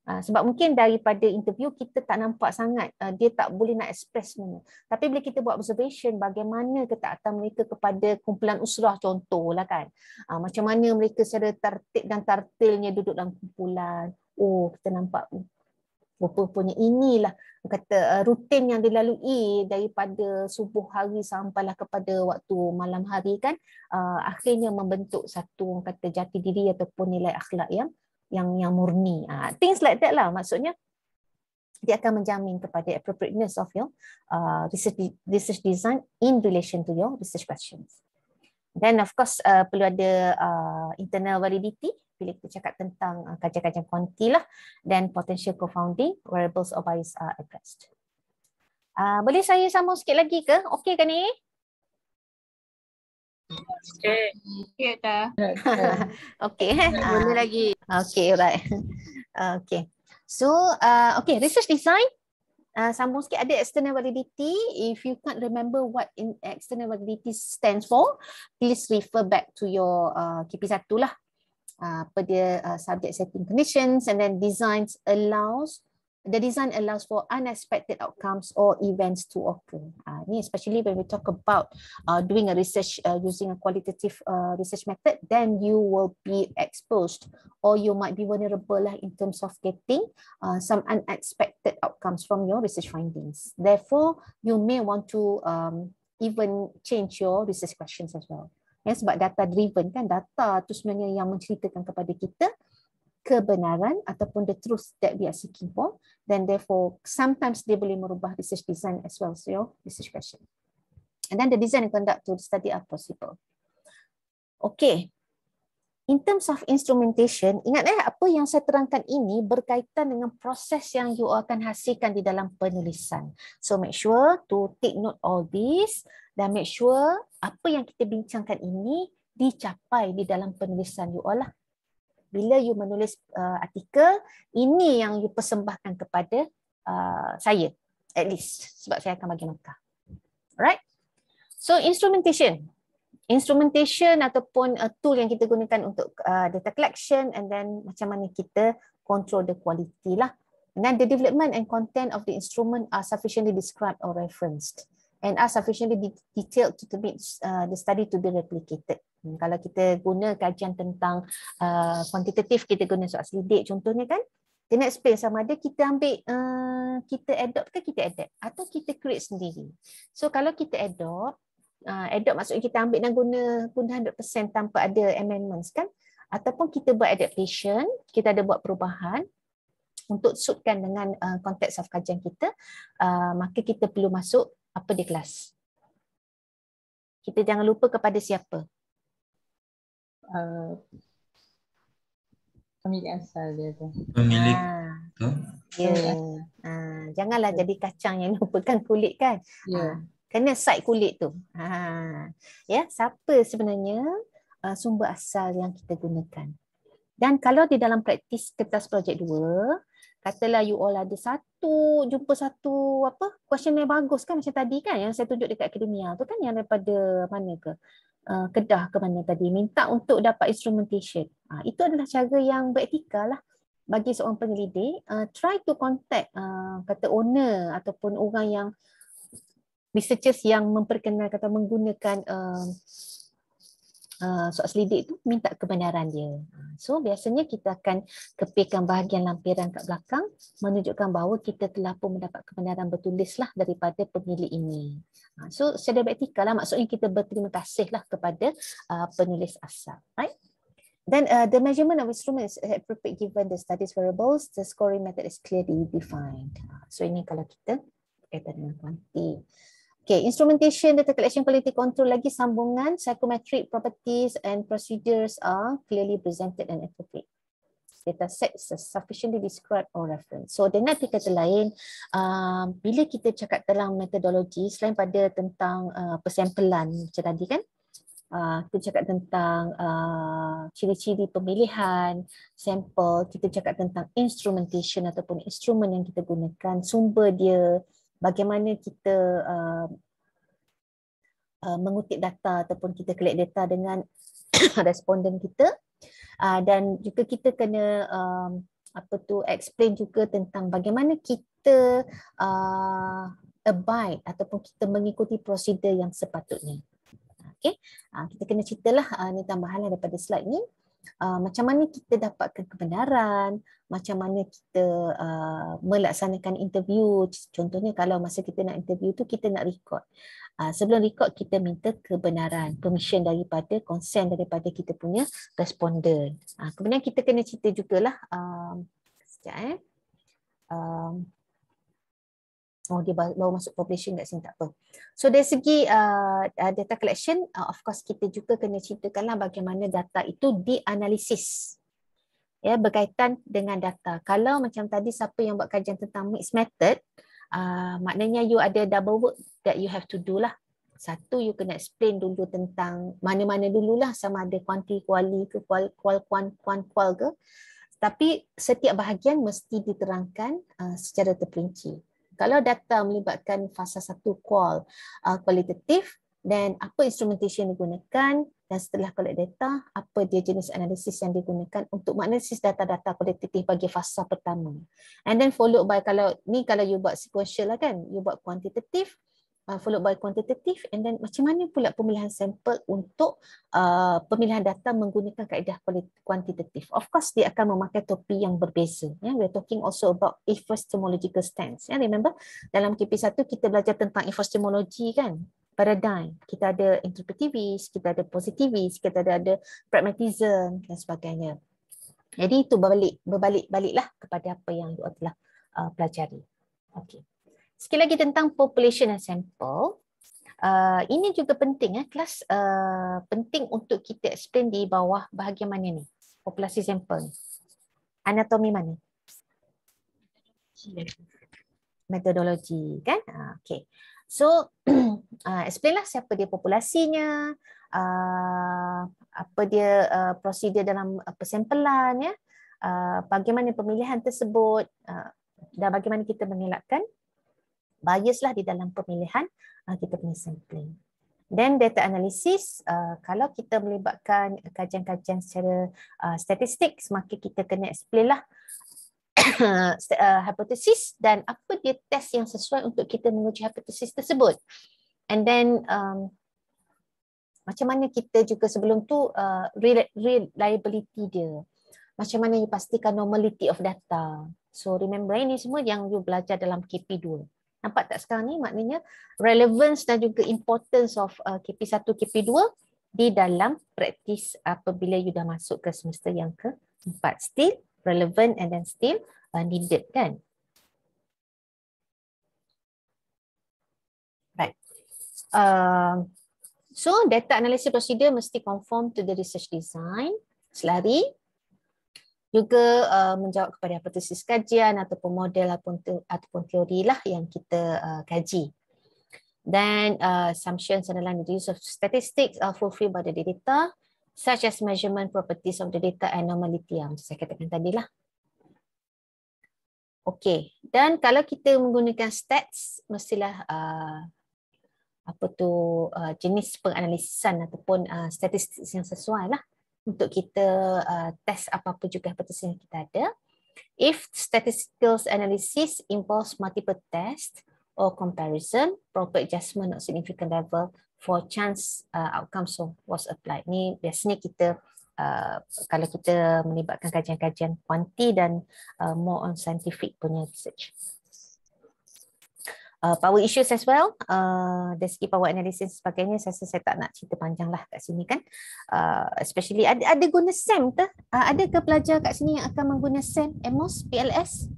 Sebab mungkin daripada interview kita tak nampak sangat, dia tak boleh nak express mana. Tapi bila kita buat observation, bagaimana ketaatan mereka kepada kumpulan usrah contohlah kan. Macam mana mereka secara tertib dan tartilnya duduk dalam kumpulan. Kita nampak rupanya inilah rutin yang dilalui daripada subuh hari sampailah kepada waktu malam hari kan, akhirnya membentuk satu jati diri ataupun nilai akhlak yang murni. Things like that lah, maksudnya dia akan menjamin kepada appropriateness of your research design in relation to your research questions. Then of course perlu ada internal validity bila kita cakap tentang kajian-kajian kuanti lah, dan potential confounding variables or bias are addressed. Boleh saya sambung sikit lagi ke? Okey ke ni? Okay dah. Okey. Boleh lagi. Okey, alright. Okay. So, research design. Sambung sikit, ada external validity. If you can't remember what external validity stands for, please refer back to your KP1 lah. Pada subject setting conditions, and then the design allows for unexpected outcomes or events to occur. Ni especially when we talk about doing a research using a qualitative research method, then you will be exposed or you might be vulnerable lah in terms of getting some unexpected outcomes from your research findings. Therefore, you may want to even change your research questions as well. Sebab data driven kan, data tu sebenarnya yang menceritakan kepada kita kebenaran ataupun the truth that we are seeking for, then therefore sometimes dia boleh merubah research design as well as your research question. And then the design and conduct to the study are possible. Okay. In terms of instrumentation, ingat apa yang saya terangkan ini berkaitan dengan proses yang you akan hasilkan di dalam penulisan. So make sure to take note all this dan make sure apa yang kita bincangkan ini dicapai di dalam penulisan you all lah. Bila you menulis artikel, ini yang you persembahkan kepada saya, at least, sebab saya akan bagi markah. Alright? So instrumentation. Instrumentation ataupun tool yang kita gunakan untuk data collection, and then macam mana kita control the quality lah. And then the development and content of the instrument are sufficiently described or referenced and are sufficiently detailed to make the study to be replicated. Kalau kita guna kajian tentang kuantitatif, kita guna soal selidik contohnya kan, dia nak explain sama ada kita ambil, kita adopt ke kita adapt atau kita create sendiri. So kalau kita adopt maksudnya kita ambil dan guna 100% tanpa ada amendments kan, ataupun kita buat adaptation, kita ada buat perubahan untuk suitkan dengan konteks of kajian kita, maka kita perlu masuk apa dia kelas. Kita jangan lupa kepada siapa. Pemilik asal dia tu. Pemilik. Janganlah jadi kacang yang lupakan kulit kan. Kena side kulit tu. Ya, siapa sebenarnya sumber asal yang kita gunakan. Dan kalau di dalam praktis kertas projek 2, katalah you all ada jumpa satu questionnaire bagus kan macam tadi kan yang saya tunjuk dekat akademia tu kan, yang daripada mana ke? Kedah ke mana tadi, minta untuk dapat instrumentation. Itu adalah cara yang beretika lah bagi seorang penyelidik. Try to contact kata owner ataupun orang yang researchers yang memperkenalkan atau menggunakan soal selidik tu, minta kebenaran dia. So biasanya kita akan kepilkan bahagian lampiran kat belakang menunjukkan bahawa kita telah pun mendapat kebenaran bertulis lah daripada pemilik ini. So secara beretika lah, maksudnya kita berterima kasih lah kepada penulis asal. Right? Then the measurement of instruments is appropriate given the studies variables, the scoring method is clearly defined. So ini kalau kita berkaitan dengan kuanti. Okay, instrumentation, data collection, quality control, lagi sambungan, psychometric properties and procedures are clearly presented and appropriate. Data sets are sufficiently described or referenced. So dengan kata lain, bila kita cakap tentang metodologi, selain pada tentang persampelan macam tadi kan, kita cakap tentang ciri-ciri pemilihan sampel, kita cakap tentang instrumentation ataupun instrumen yang kita gunakan, sumber dia, bagaimana kita mengutip data ataupun kita collect data dengan responden kita, dan juga kita kena explain juga tentang bagaimana kita abide ataupun kita mengikuti prosedur yang sepatutnya. Okay, kita kena ceritalah ni tambahan daripada slide ni. Macam mana kita dapatkan kebenaran, macam mana kita melaksanakan interview. Contohnya kalau masa kita nak interview tu kita nak record. Sebelum record kita minta kebenaran, permission daripada, consent daripada kita punya responden. Kemudian kita kena cerita jugalah, sekejap dia baru masuk population kat sini, tak apa. So dari segi data collection, of course kita juga kena ceritakanlah bagaimana data itu dianalisis. Ya, berkaitan dengan data. Kalau macam tadi siapa yang buat kajian tentang mixed method, maknanya you ada double work that you have to do lah. Satu, you kena explain dulu tentang mana-mana dululah, sama ada kuanti, kuali ke, kual ke. Tapi setiap bahagian mesti diterangkan secara terperinci. Kalau data melibatkan fasa 1 kualitatif, dan apa instrumentation digunakan, dan setelah collect data, apa dia jenis analisis yang digunakan untuk menganalisis data-data kualitatif bagi fasa pertama. And then followed by, kalau you buat sequential lah kan, you buat kuantitatif, followed by quantitative, and then macam mana pula pemilihan sampel untuk pemilihan data menggunakan kaedah kuantitatif. Of course dia akan memakai topi yang berbeza. We're talking also about epistemological stance. Remember dalam KP1 kita belajar tentang epistemologi kan, paradigm. Kita ada interpretivist, kita ada positivist, kita ada pragmatism dan sebagainya. Jadi itu berbalik-baliklah kepada apa yang you telah pelajari. Okey. Sekali lagi tentang population and sample. Ini juga penting kelas penting untuk kita explain di bawah bahagian mana ni? Populasi sampel ni. Anatomi mana? Metodologi kan? Okey. So explain lah siapa dia populasinya, apa dia prosedur dalam persampelan ya, bagaimana pemilihan tersebut, dan bagaimana kita mengelakkan bias lah di dalam pemilihan kita punya sampling. Then data analysis, kalau kita melibatkan kajian-kajian secara statistik, maka kita kena explain lah hipotesis dan apa dia test yang sesuai untuk kita menguji hipotesis tersebut. And then macam mana kita juga sebelum tu reliability dia. Macam mana you pastikan normality of data. So remember ini semua yang you belajar dalam KP2. Nampak tak sekarang ni maknanya relevance dan juga importance of KP1, KP2 di dalam praktis apabila you dah masuk ke semester yang ke-4. Still relevant and then still needed kan. Right. So data analysis procedure mesti conform to the research design. Selari juga menjawab kepada hipotesis kajian ataupun model ataupun teori lah yang kita kaji. Then assumptions underlying the use of statistics are fulfilled by the data, such as measurement properties of the data and normality yang saya katakan tadi lah. Okey, dan kalau kita menggunakan stats, mestilah jenis penganalisisan ataupun statistik yang sesuai lah untuk kita test apa-apa juga hipotesis yang kita ada. If statistical analysis involves multiple tests or comparison, proper adjustment of significant level for chance outcomes was applied. Ni biasanya kita kalau kita melibatkan kajian-kajian kuanti dan more on scientific punya research. Power issues as well, dari segi power analysis sebagainya, saya tak nak cerita panjang lah kat sini kan. Especially ada guna SAM ke? Ada ke pelajar kat sini yang akan mengguna SAM, AMOS, PLS?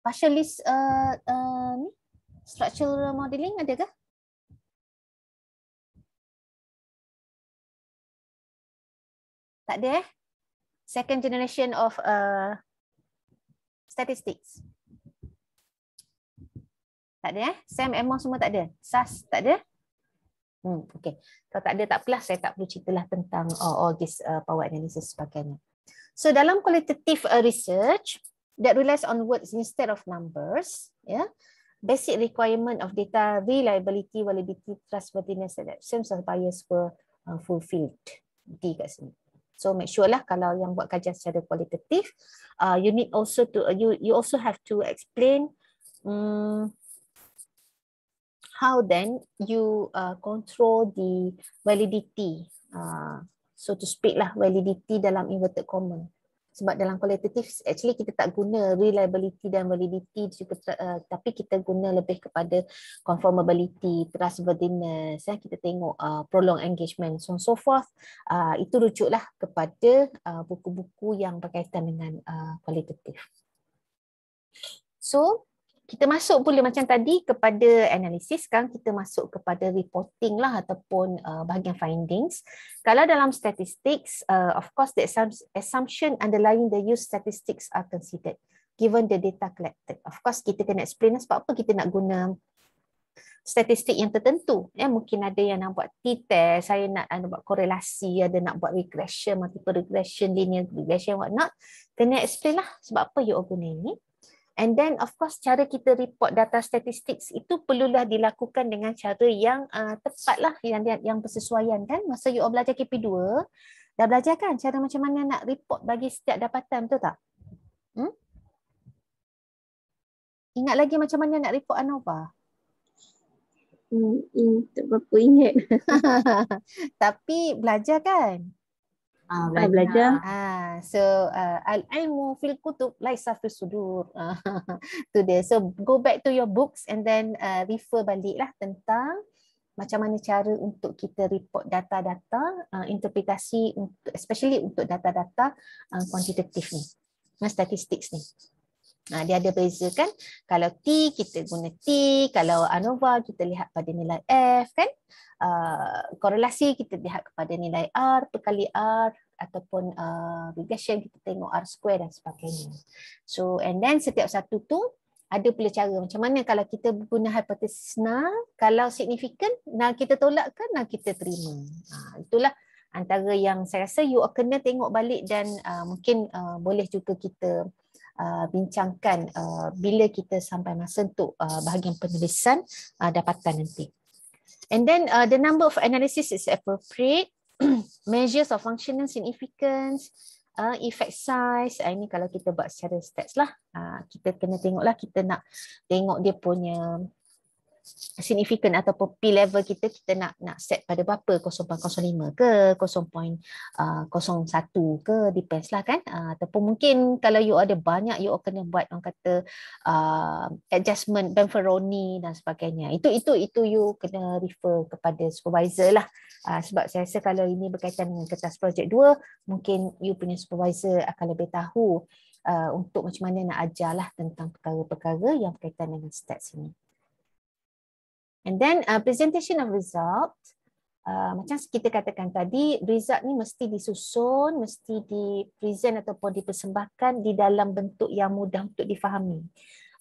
Partial list ni? Structural modeling ada ke? Tak ada Second generation of statistics. Tak ada SAM, AMOS semua tak ada. SAS tak ada. Okay. Kalau tak ada tak apalah, saya tak perlu ceritalah tentang all this power analysis sebagainya. So dalam qualitative research that relies on words instead of numbers, basic requirement of data reliability, validity, trustworthiness and absence of bias were fulfilled. Di kat sini. So make sure lah kalau yang buat kajian secara kualitatif, you need also to you also have to explain how then you control the validity, so to speak lah, validity dalam inverted comma. Sebab dalam kualitatif actually kita tak guna reliability dan validity juga, tapi kita guna lebih kepada conformability, trustworthiness. Kita tengok prolonged engagement, so forth. Itu rujuklah kepada buku-buku yang berkaitan dengan kualitatif. So kita masuk pula macam tadi kepada analisis, sekarang kita masuk kepada reporting lah ataupun bahagian findings. Kalau dalam statistics, of course the assumption underlying the use statistics are considered given the data collected. Of course kita kena explain sebab apa kita nak guna statistik yang tertentu. Mungkin ada yang nak buat t-test, saya nak buat korelasi, ada nak buat regression, multiple regression, linear regression, whatnot. Kena explain lah sebab apa you guna ini. And then of course cara kita report data statistics itu perlulah dilakukan dengan cara yang tepat lah, yang bersesuaian kan. Masa you all belajar KP2, dah belajar kan cara macam mana nak report bagi setiap dapatan, betul tak? Ingat lagi macam mana nak report ANOVA? Tak berapa ingat. Tapi belajar kan? Belajar. So al-ilmu fil kutub laisa fis sudur. Tu dia. So go back to your books and then refer baliklah tentang macam mana cara untuk kita report data-data, interpretasi untuk especially untuk data-data kuantitatif ni, statistik ni. Dia ada beza kan. Kalau T kita guna T, kalau ANOVA kita lihat pada nilai F kan. Korelasi kita lihat kepada nilai R perkali R, ataupun regression kita tengok R square dan sebagainya. So and then setiap satu tu ada pula cara macam mana kalau kita guna hipotesis null, kalau signifikan null kita tolakkan, null kita terima. Itulah antara yang saya rasa you kena tengok balik dan mungkin boleh juga kita bincangkan bila kita sampai masa untuk bahagian penulisan dapatan nanti. And then the number of analysis is appropriate. Measures of functional significance, effect size. Ini kalau kita buat secara stats lah. Kita kena tengoklah, kita nak tengok dia punya significant ataupun P level kita nak set pada berapa, 0.05 ke 0.01 ke, depends lah kan. Ataupun mungkin kalau you ada banyak, you kena buat orang kata adjustment Benferoni dan sebagainya. Itu you kena refer kepada supervisor lah. Sebab saya rasa kalau ini berkaitan dengan kertas projek 2, mungkin you punya supervisor akan lebih tahu untuk macam mana nak ajar lah tentang perkara-perkara yang berkaitan dengan stats ini. And then presentation of result, macam kita katakan tadi, result ni mesti disusun, mesti di-present ataupun dipersembahkan di dalam bentuk yang mudah untuk difahami.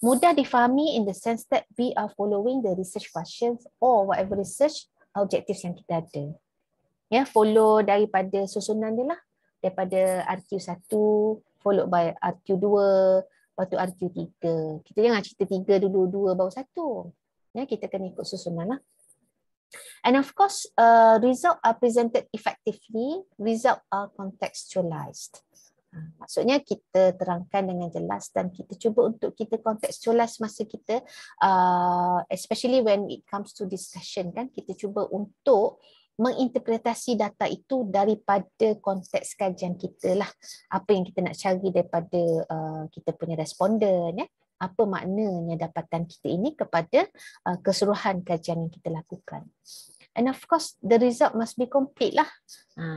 Mudah difahami in the sense that we are following the research questions or whatever research objectives yang kita ada. Ya, follow daripada susunan dia lah, daripada RQ1 followed by RQ2, lepas tu RQ3. Kita jangan cerita 3 dulu, 2 baru 1. Ya, kita kena ikut susunan lah. And of course, result are presented effectively, result are contextualized. Maksudnya kita terangkan dengan jelas dan kita cuba untuk kita contextualize masa kita, especially when it comes to discussion kan, kita cuba untuk menginterpretasi data itu daripada konteks kajian kita lah. Apa yang kita nak cari daripada kita punya responden, ya. Apa maknanya dapatan kita ini kepada keseluruhan kajian yang kita lakukan. And of course, the result must be complete lah.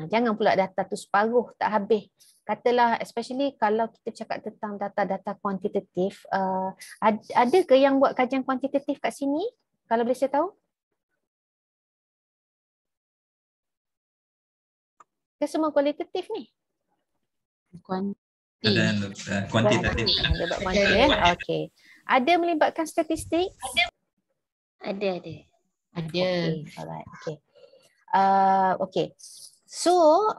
Jangan pula data tu separuh, tak habis. Katalah, especially kalau kita cakap tentang data-data kuantitatif, ada ke yang buat kajian kuantitatif kat sini? Kalau boleh saya tahu? Ke semua kualitatif ni? Ada kuantitatif. Ada buat kuantitatif ya? Okey. Ada melibatkan statistik? Ada. Okay. Alright. Okay. Okay. So,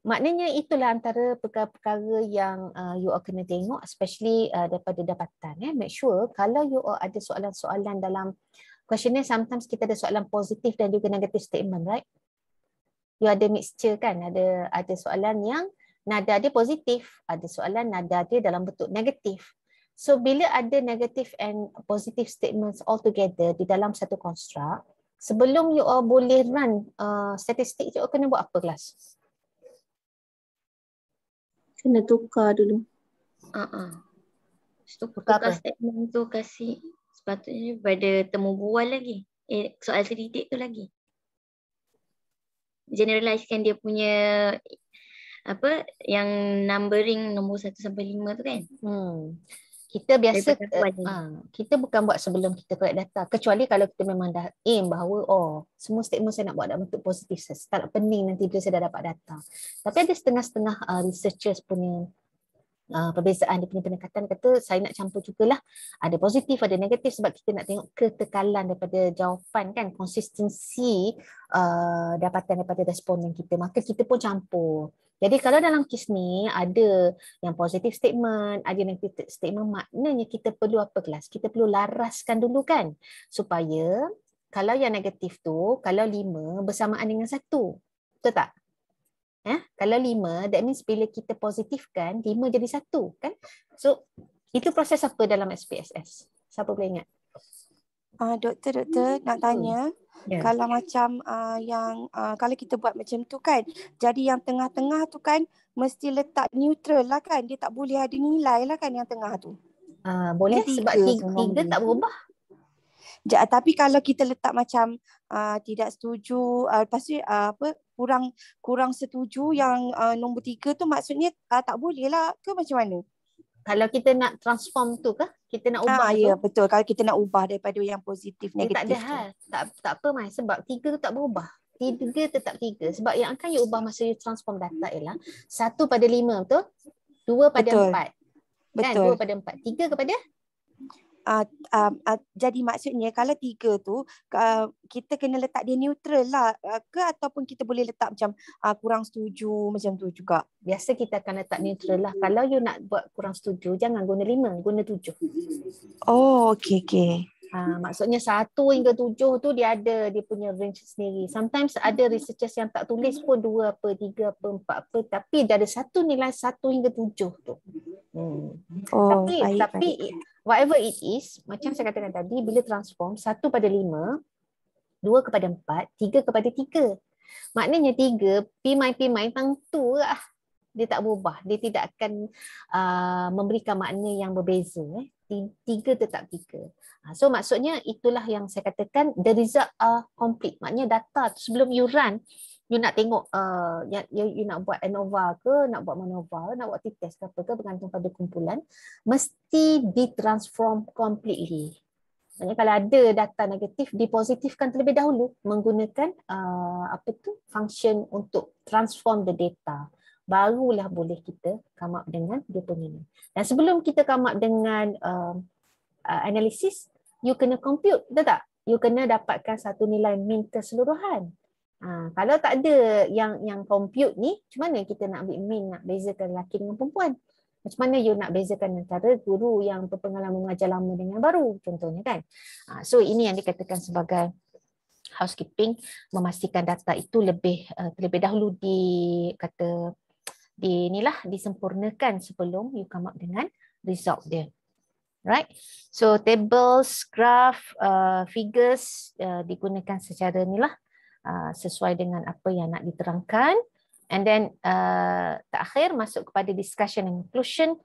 maknanya itulah antara perkara-perkara yang you all kena tengok, especially daripada dapatan. Make sure kalau you all ada soalan-soalan dalam questionnaire, sometimes kita ada soalan positif dan juga negative statement, right? You ada mixture kan? Ada soalan yang nada dia positif, ada soalan nada dia dalam bentuk negatif. So bila ada negative and positive statements all together di dalam satu construct, sebelum you all boleh run statistik, you all kena buat apa kelas? Kena tukar dulu. Tukar apa? Statement tu kasih sepatutnya pada temu bual lagi. Soal selidik tu lagi. Generalizekan dia punya apa yang numbering nombor 1 sampai 5 tu kan. Kita biasa kita bukan buat sebelum kita collect data, kecuali kalau kita memang dah aim bahawa semua statement saya nak buat dalam bentuk positif, saya tak pening nanti bila saya dah dapat data. Tapi ada setengah-setengah researchers punya perbezaan, dia punya pendekatan, kata saya nak campur jugalah, ada positif ada negatif, sebab kita nak tengok ketekalan daripada jawapan kan, konsistensi dapatan daripada responden kita, maka kita pun campur. Jadi kalau dalam kes ni ada yang positif statement, ada negative statement, maknanya kita perlu apa kelas? Kita perlu laraskan dulu kan, supaya kalau yang negatif tu, kalau 5 bersamaan dengan 1, betul tak? Kalau 5, that means bila kita positifkan, 5 jadi 1 kan? So itu proses apa dalam SPSS? Siapa boleh ingat? Doktor nak tanya. Kalau macam kalau kita buat macam tu kan, jadi yang tengah-tengah tu kan mesti letak neutral lah kan, dia tak boleh ada nilai lah kan yang tengah tu. Boleh sebab 3 tak berubah. Tapi kalau kita letak macam tidak setuju, lepas tu kurang setuju yang nombor 3 tu, maksudnya tak boleh lah ke macam mana? Kalau kita nak transform tu ke? Kita nak ubah tu? Ya, betul. Kalau kita nak ubah daripada yang positif, dia negatif tak ada hal. Tak apa Mai. Sebab 3 tu tak berubah. 3 tetap 3. Sebab yang akan you ubah masa you transform data ialah 1 pada 5 betul? 2 pada 4. Kan? 2 pada 4. 3 kepada? Jadi maksudnya kalau 3 tu kita kena letak dia neutral lah ke, ataupun kita boleh letak macam kurang setuju macam tu juga? Biasa kita akan letak neutral lah. Kalau you nak buat kurang setuju, jangan guna 5, guna 7. Oh, okey. Maksudnya 1 hingga 7 tu dia ada dia punya range sendiri. Sometimes ada researchers yang tak tulis pun 2 apa, 3 apa, 4 apa, tapi dia ada satu nilai 1 hingga 7 tu. Tapi whatever it is, macam saya katakan tadi, bila transform 1 pada 5, 2 kepada 4, 3 kepada 3. Maknanya 3, P-my tentu lah. Dia tak berubah. Dia tidak akan memberikan makna yang berbeza. 3 tetap 3. So maksudnya itulah yang saya katakan the result are complete. Maknanya data tu sebelum you run, you nak tengok you nak buat ANOVA ke, nak buat MANOVA, nak buat t-test ke apa ke, bergantung pada kumpulan, mesti ditransform completely. Maksudnya kalau ada data negatif, dipositifkan terlebih dahulu menggunakan function untuk transform the data. Barulah boleh kita come up dengan dia punya ni. Dan sebelum kita come up dengan analisis, you kena compute, betul tak? You kena dapatkan satu nilai mean keseluruhan. Kalau tak ada yang compute ni, macam mana kita nak ambil mean, nak bezakan lelaki dengan perempuan? Macam mana you nak bezakan antara guru yang berpengalaman mengajar lama dengan baru, contohnya kan? So ini yang dikatakan sebagai housekeeping, memastikan data itu terlebih dahulu disempurnakan sebelum you come up dengan result dia. Right? So tables, graph, figures digunakan secara sesuai dengan apa yang nak diterangkan. And then terakhir masuk kepada discussion and conclusion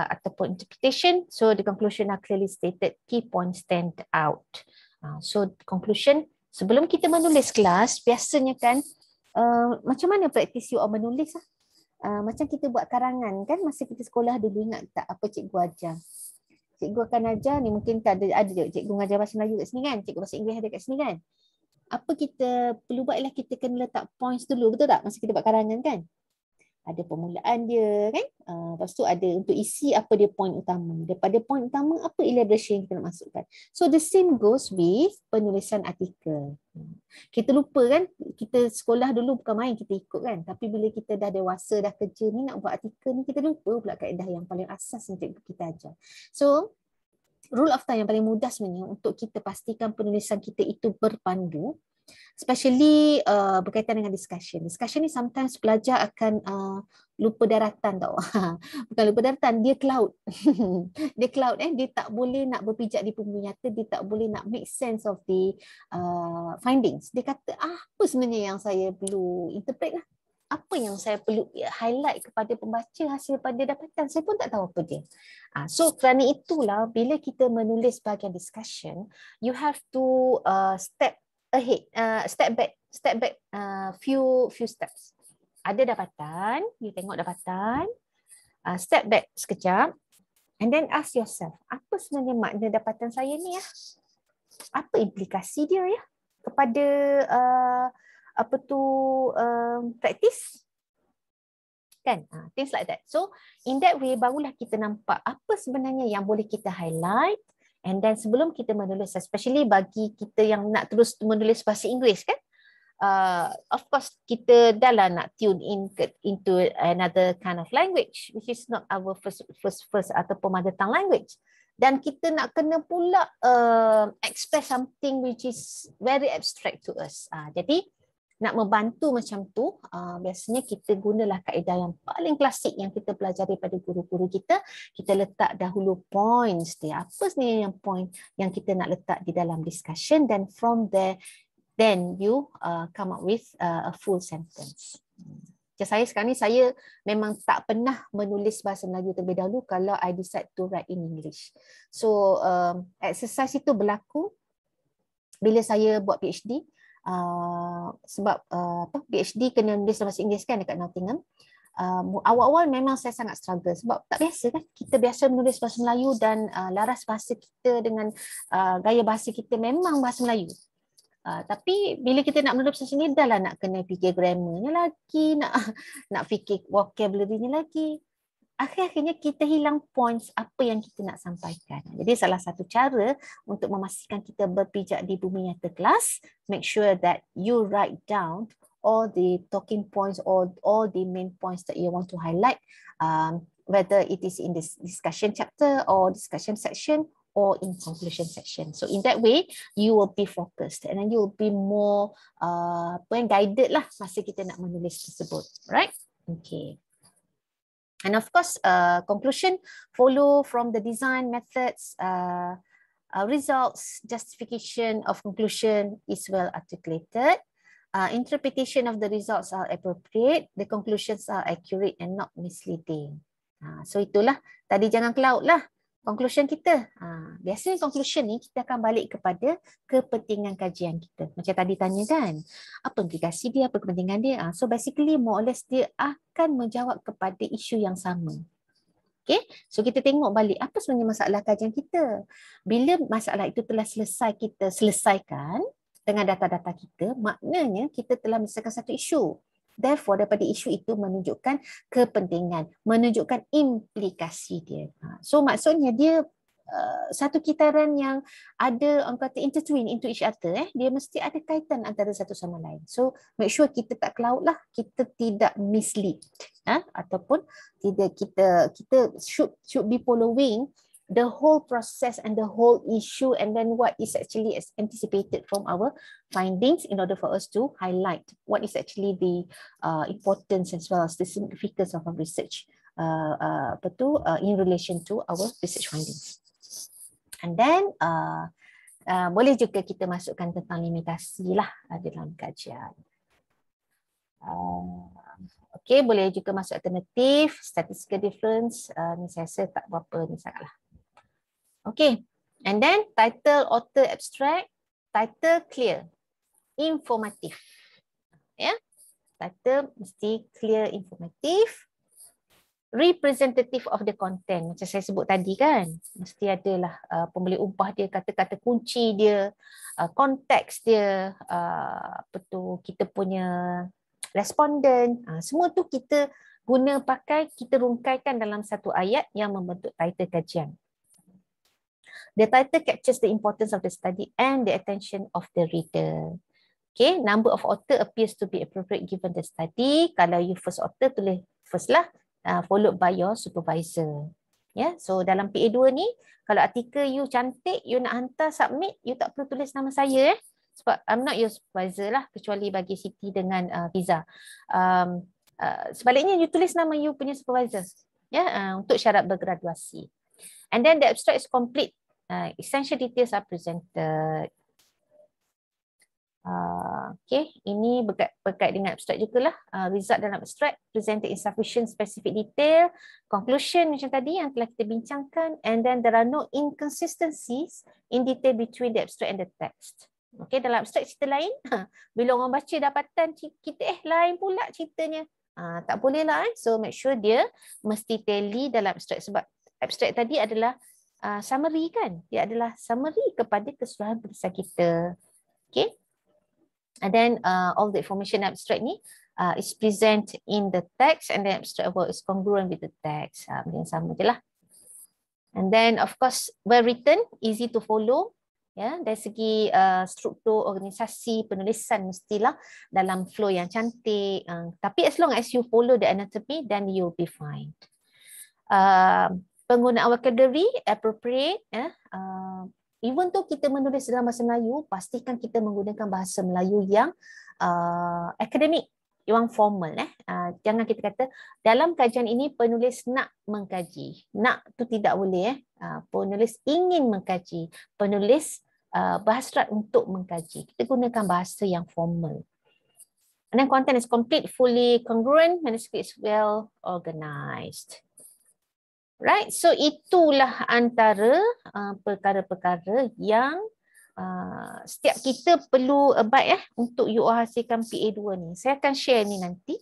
ataupun interpretation. So the conclusion are clearly stated, key points stand out. So conclusion, sebelum kita menulis kelas, biasanya kan macam mana praktis you menulis lah? Macam kita buat karangan kan, masa kita sekolah dulu, ingat tak apa cikgu ajar? Cikgu akan ajar ni, mungkin ada cikgu mengajar bahasa Melayu kat sini kan, cikgu bahasa Inggeris ada kat sini kan. Apa kita perlu buat ialah kita kena letak points dulu, betul tak? Masa kita buat karangan kan, ada permulaan dia kan, lepas tu ada untuk isi apa dia point utama, daripada point utama apa elaboration yang kita nak masukkan. So the same goes with penulisan artikel. Kita lupa kan, kita sekolah dulu bukan main kita ikut kan, tapi bila kita dah dewasa, dah kerja ni, nak buat artikel ni, kita lupa pula kaedah yang paling asas yang cikgu kita ajar. So rule of thumb yang paling mudah sebenarnya untuk kita pastikan penulisan kita itu berpandu, especially berkaitan dengan discussion. Discussion ni sometimes pelajar akan lupa daratan tau. Bukan lupa daratan, dia cloud. Dia cloud dia tak boleh nak berpijak di bumi nyata, dia tak boleh nak make sense of the findings. Dia kata apa sebenarnya yang saya perlu interpret lah. Apa yang saya perlu highlight kepada pembaca hasil pada dapatan, saya pun tak tahu apa dia. So kerana itulah bila kita menulis bahagian discussion, you have to step back few steps. Ada dapatan, you tengok dapatan, step back sekejap, and then ask yourself, apa sebenarnya makna dapatan saya ni ya? Apa implikasi dia ya kepada praktis kan, things like that. So in that way barulah kita nampak apa sebenarnya yang boleh kita highlight. And then sebelum kita menulis, especially bagi kita yang nak terus menulis bahasa Inggeris kan, of course kita dah lah nak tune into another kind of language which is not our first ataupun mother tongue language. Dan kita nak kena pula express something which is very abstract to us. Jadi nak membantu macam tu, biasanya kita gunalah kaedah yang paling klasik yang kita pelajari pada guru-guru kita. Kita letak dahulu points dia. Apa sebenarnya yang point yang kita nak letak di dalam discussion, dan from there, then you come up with a full sentence. Macam saya sekarang ni, saya memang tak pernah menulis bahasa Melayu terlebih dahulu kalau I decide to write in English. So exercise itu berlaku bila saya buat PhD, sebab PhD kena nulis dalam bahasa Inggeris kan dekat Nottingham. Awal-awal memang saya sangat struggle sebab tak biasa kan, kita biasa menulis bahasa Melayu dan laras bahasa kita dengan gaya bahasa kita memang bahasa Melayu. Tapi bila kita nak menulis bahasa ni, dah lah nak kena fikir grammarnya lagi, nak fikir vocabulary-nya lagi. Akhir-akhirnya kita hilang points apa yang kita nak sampaikan. Jadi salah satu cara untuk memastikan kita berpijak di bumi nyata kelas, make sure that you write down all the talking points or all the main points that you want to highlight, whether it is in this discussion chapter or discussion section or in conclusion section. So in that way, you will be focused and then you will be more guided lah masa kita nak menulis tersebut, right? Okay. And of course, conclusion follow from the design methods, results, justification of conclusion is well articulated. Interpretation of the results are appropriate, the conclusions are accurate and not misleading. So itulah, tadi jangan cloud lah conclusion kita. Biasanya conclusion ni kita akan balik kepada kepentingan kajian kita. Macam tadi tanya kan, apa implikasi dia, apa kepentingan dia. So basically more or less dia akan menjawab kepada isu yang sama. Okay, so kita tengok balik apa sebenarnya masalah kajian kita. Bila masalah itu telah kita selesaikan dengan data-data kita, maknanya kita telah menyelesaikan satu isu. Therefore, daripada isu itu menunjukkan kepentingan, menunjukkan implikasi dia. So, maksudnya dia satu kitaran yang ada, orang kata intertwine into each other. Dia mesti ada kaitan antara satu sama lain. So, make sure kita tak cloud lah, kita tidak mislead. Ataupun tidak kita should be following the whole process and the whole issue and then what is actually anticipated from our findings in order for us to highlight what is actually the importance as well as the significance of our research in relation to our research findings. And then boleh juga kita masukkan tentang limitasi lah dalam kajian. Okay, boleh juga masuk alternatif, statistical difference, ni saya rasa tak berapa ni sangat lah. Okay, and then title, author, abstract, title clear, informatif. Ya, title mesti clear, informatif, representative of the content. Macam saya sebut tadi kan, mesti adalah pembeli upah dia, kata-kata kunci dia, konteks dia, kita punya responden, semua tu kita guna pakai, kita rungkaikan dalam satu ayat yang membentuk title kajian. The title captures the importance of the study and the attention of the reader. Okay, number of author appears to be appropriate given the study. Kalau you first author, tulis first lah, followed by your supervisor. Yeah, so dalam PA2 ni, kalau artikel you cantik, you nak hantar submit, you tak perlu tulis nama saya sebab I'm not your supervisor lah, kecuali bagi Siti dengan Fiza. Sebaliknya you tulis nama you punya supervisor, untuk syarat bergraduasi. And then the abstract is complete. Essential details are presented. Okay, ini berkait dengan abstract juga lah. Result dalam abstract presented in sufficient specific detail. Conclusion macam tadi yang telah kita bincangkan. And then there are no inconsistencies in detail between the abstract and the text. Okay, dalam abstract cerita lain, bila orang baca dapatan kita lain pula ceritanya. Tak boleh lah. So make sure dia mesti tally dalam abstract sebab abstract tadi adalah summary kan. Dia adalah summary kepada keseluruhan penulisan kita. Okay. And then all the information abstract ni is present in the text and the abstract work is congruent with the text. Yang sama je lah. And then of course well written, easy to follow. Ya, dari segi struktur organisasi penulisan mestilah dalam flow yang cantik. Tapi as long as you follow the anatomy, then you'll be fine. Penggunaan vocabulary appropriate. Even tu kita menulis dalam bahasa Melayu, pastikan kita menggunakan bahasa Melayu yang akademik, yang formal. Jangan kita kata dalam kajian ini penulis nak mengkaji. Nak tu tidak boleh. Penulis ingin mengkaji. Penulis berhasrat untuk mengkaji. Kita gunakan bahasa yang formal. And then content is complete, fully congruent, manuscript is well organized. Right, so itulah antara perkara-perkara yang setiap kita perlu abide untuk you all hasilkan PA2 ni. Saya akan share ni nanti.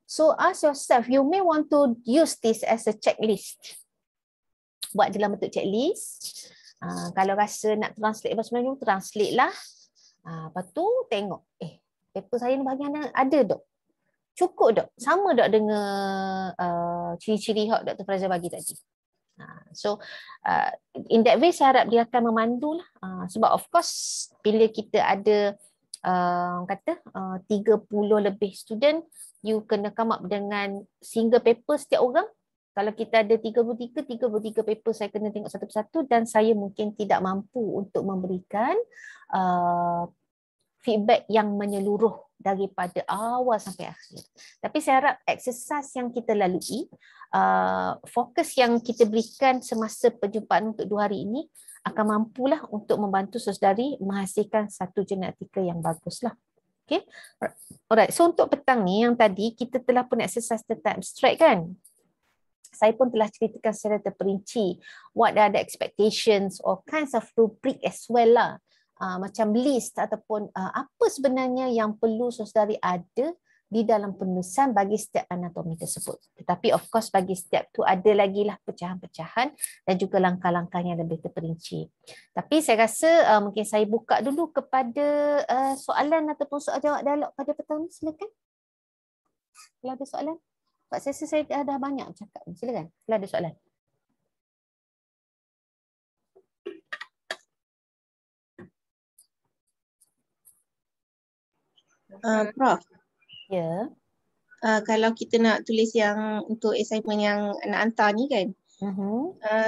So ask yourself, you may want to use this as a checklist. Buat dalam bentuk checklist. Kalau rasa nak translate bahasa Melayu, translate lah. Lepas tu tengok, paper saya ni bahagian ada dok. Cukup dok. Sama dok dengan ciri-ciri hak Dr. Frazia bagi tadi. So in that way saya harap dia akan memandu lah. Sebab of course bila kita ada 30 lebih student, you kena come up dengan single paper setiap orang. Kalau kita ada 33 paper saya kena tengok satu persatu dan saya mungkin tidak mampu untuk memberikan feedback yang menyeluruh daripada awal sampai akhir. Tapi saya harap exercise yang kita lalui, fokus yang kita berikan semasa perjumpaan untuk 2 hari ini akan mampulah untuk membantu saudari menghasilkan satu jurnal artikel yang baguslah. Okay. Alright. So untuk petang ni yang tadi kita telah pun exercise tentang abstract kan. Saya pun telah ceritakan secara terperinci what are the expectations or kinds of rubric as well lah. Macam list ataupun apa sebenarnya yang perlu saudari ada di dalam penulisan bagi setiap anatomi tersebut. Tetapi of course bagi setiap tu ada lagi lah pecahan-pecahan dan juga langkah-langkah yang lebih terperinci. Tapi saya rasa mungkin saya buka dulu kepada soalan ataupun soal jawab dialog pada petang ni. Silakan. Kalau ada soalan. Pak saya dah banyak cakap. Silakan. Kalau ada soalan. Prof. Ya. Kalau kita nak tulis yang untuk assignment yang nak hantar ni kan,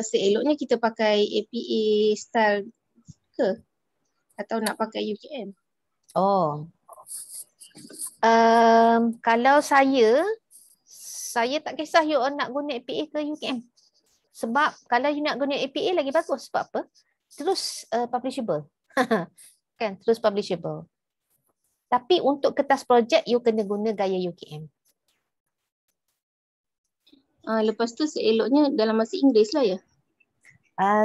seeloknya kita pakai APA style ke? Atau nak pakai UKM? Oh. Kalau saya tak kisah you nak guna APA ke UKM. Sebab kalau you nak guna APA lagi bagus. Sebab apa? Terus publishable. Kan, terus publishable. Tapi untuk kertas projek, you kena guna gaya UKM. Lepas tu seeloknya dalam bahasa Inggeris lah ya?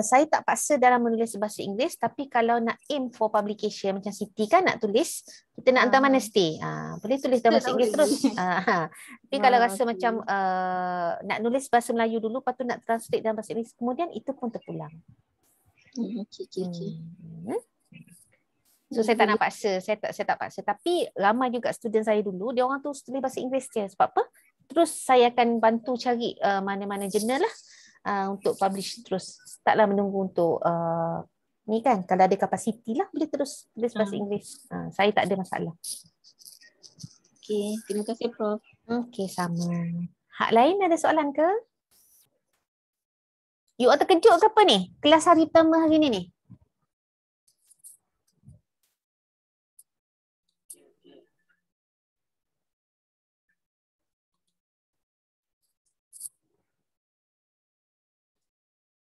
Saya tak paksa dalam menulis bahasa Inggeris, tapi kalau nak aim for publication macam Siti kan nak tulis, kita nak hantar mana stay. Boleh tulis dalam bahasa Inggeris terus. Tapi kalau rasa macam nak nulis bahasa Melayu dulu, lepas tu nak translate dalam bahasa Inggeris, kemudian itu pun terpulang. So saya tak nak paksa, saya tak paksa. Tapi ramai juga student saya dulu, dia orang tu tulis bahasa Inggeris je. Sebab apa? Terus saya akan bantu cari mana-mana jurnal lah untuk publish terus. Taklah menunggu untuk ni kan, kalau ada kapasiti lah boleh terus tulis bahasa Inggeris. Saya tak ada masalah. Okay, terima kasih Prof. Okay, sama. Hak lain ada soalan ke? You all terkejut ke apa ni? Kelas hari pertama hari ni ni?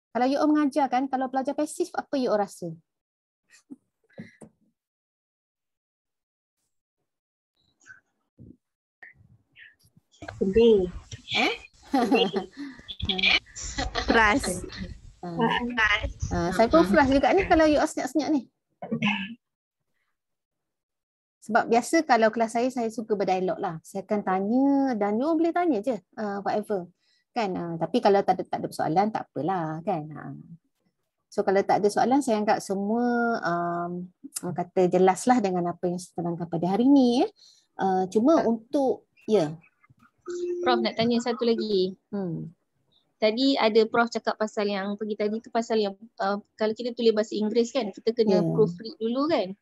Kalau you all mengajar kan, kalau belajar pasif, apa you all rasa? Sedih. Frust. Saya pun frust juga ni kalau you all senyap-senyap ni. Sebab biasa kalau kelas saya suka berdialog lah. Saya akan tanya dan you all boleh tanya je, whatever. Kan, tapi kalau tak ada soalan tak apalah kan. So kalau tak ada soalan saya anggap semua kata jelaslah dengan apa yang saya terangkan pada hari ni. Cuma untuk Prof nak tanya satu lagi. Tadi ada Prof cakap pasal yang pergi tadi tu pasal yang kalau kita tulis bahasa Inggeris kan kita kena proofread dulu kan.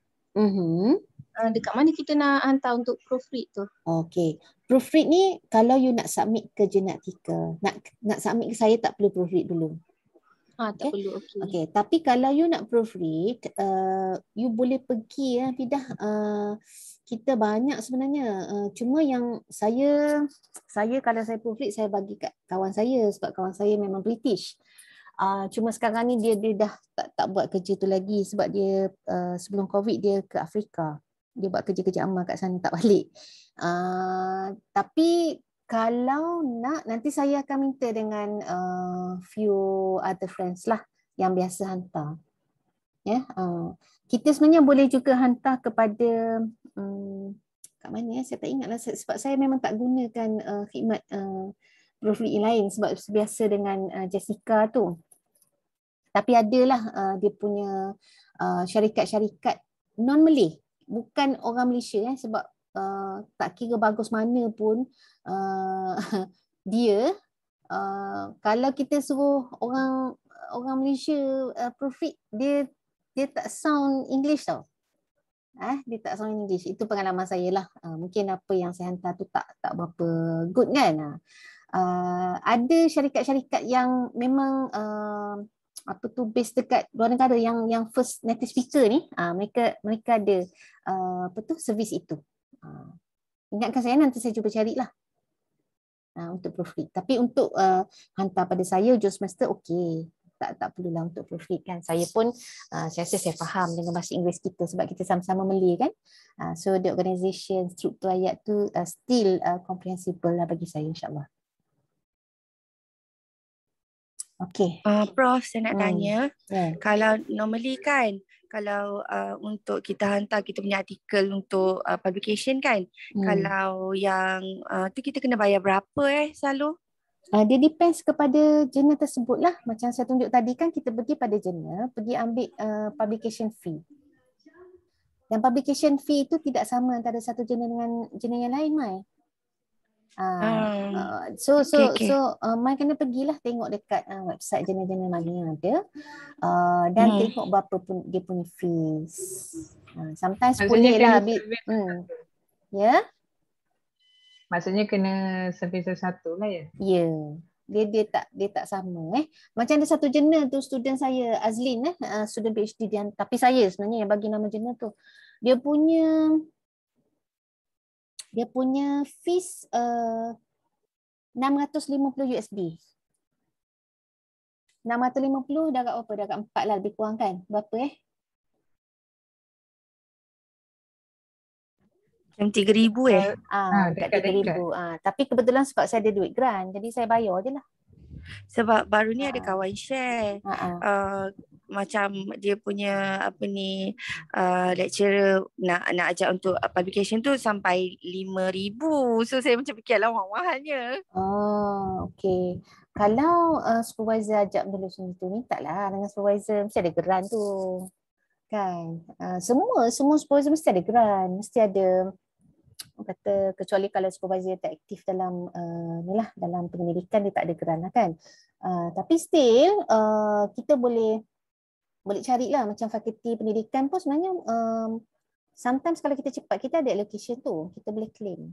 Dekat mana kita nak hantar untuk proofread tu? Okay. Proofread ni kalau you nak submit ke jurnal artikel, nak submit ke saya tak perlu proofread dulu. Tak perlu. Okay. Tapi kalau you nak proofread, you boleh pergi Fidah. Kita banyak sebenarnya. Cuma yang saya kalau saya proofread saya bagi kat kawan saya sebab kawan saya memang British. Cuma sekarang ni dia dah tak buat kerja tu lagi sebab dia sebelum COVID dia ke Afrika. Dia buat kerja-kerja amal kat sana tak balik. Tapi kalau nanti saya akan minta dengan few other friends lah yang biasa hantar. Kita sebenarnya boleh juga hantar kepada kat mana saya tak ingatlah sebab saya memang tak gunakan khidmat proofread yang lain sebab biasa dengan Jessica tu. Tapi adalah dia punya syarikat-syarikat non-Malay, bukan orang Malaysia sebab tak kira bagus mana pun dia kalau kita suruh orang Malaysia proofread, dia tak sound English tau. Dia tak sound English. Itu pengalaman saya lah. Mungkin apa yang saya hantar tu tak berapa good kan. Ada syarikat-syarikat yang memang base dekat luar negara yang first native speaker ni, mereka ada servis itu. Ingatkan saya, nanti saya cuba carilah untuk proofread. Tapi untuk hantar pada saya Jose Master okey. Tak perlulah untuk proofread kan. Saya pun saya rasa saya faham dengan bahasa Inggeris kita sebab kita sama-sama Malay kan. So the organisation, struktur ayat tu still comprehensible lah bagi saya, insyaAllah. Okay. Prof, saya nak tanya, kalau normally kan, kalau untuk kita hantar kita punya artikel untuk publication kan, kalau yang tu kita kena bayar berapa selalu? Dia depends kepada jurnal tersebut lah. Macam saya tunjuk tadi kan, kita pergi pada jurnal, pergi ambil publication fee. Dan publication fee itu tidak sama antara satu jurnal dengan jurnal yang lain, Mai. So Mai kena pergilah tengok dekat website jurnal-jurnal mana yang ada dan tengok berapa pun dia punya fees. Sometimes boleh lah. Maksudnya kena survey satu lah ya? Ya. Dia tak sama Macam ada satu jurnal tu student saya Azlin student PhD dia, tapi saya sebenarnya yang bagi nama jurnal tu. Dia punya fees $650. 650 dah kat berapa? Dah kat 4 lah lebih kurang kan? Berapa Macam 3,000 dekat 3,000. Tapi kebetulan sebab saya ada duit grant, jadi saya bayar je lah. Sebab baru ni ada kawan share macam dia punya lecturer nak ajak untuk publication tu sampai 5,000. So saya macam fikir lah mahalnya. Okay. Kalau supervisor ajak dulu macam tu, minta lah dengan supervisor, mesti ada grant tu kan. Semua supervisor mesti ada grant, mesti ada kecuali kalau supervisor tak aktif dalam dalam penyelidikan, dia tak ada grant lah kan. Tapi still kita boleh carilah macam fakulti pendidikan pun sebenarnya sometimes kalau kita cepat, kita ada allocation tu, kita boleh claim.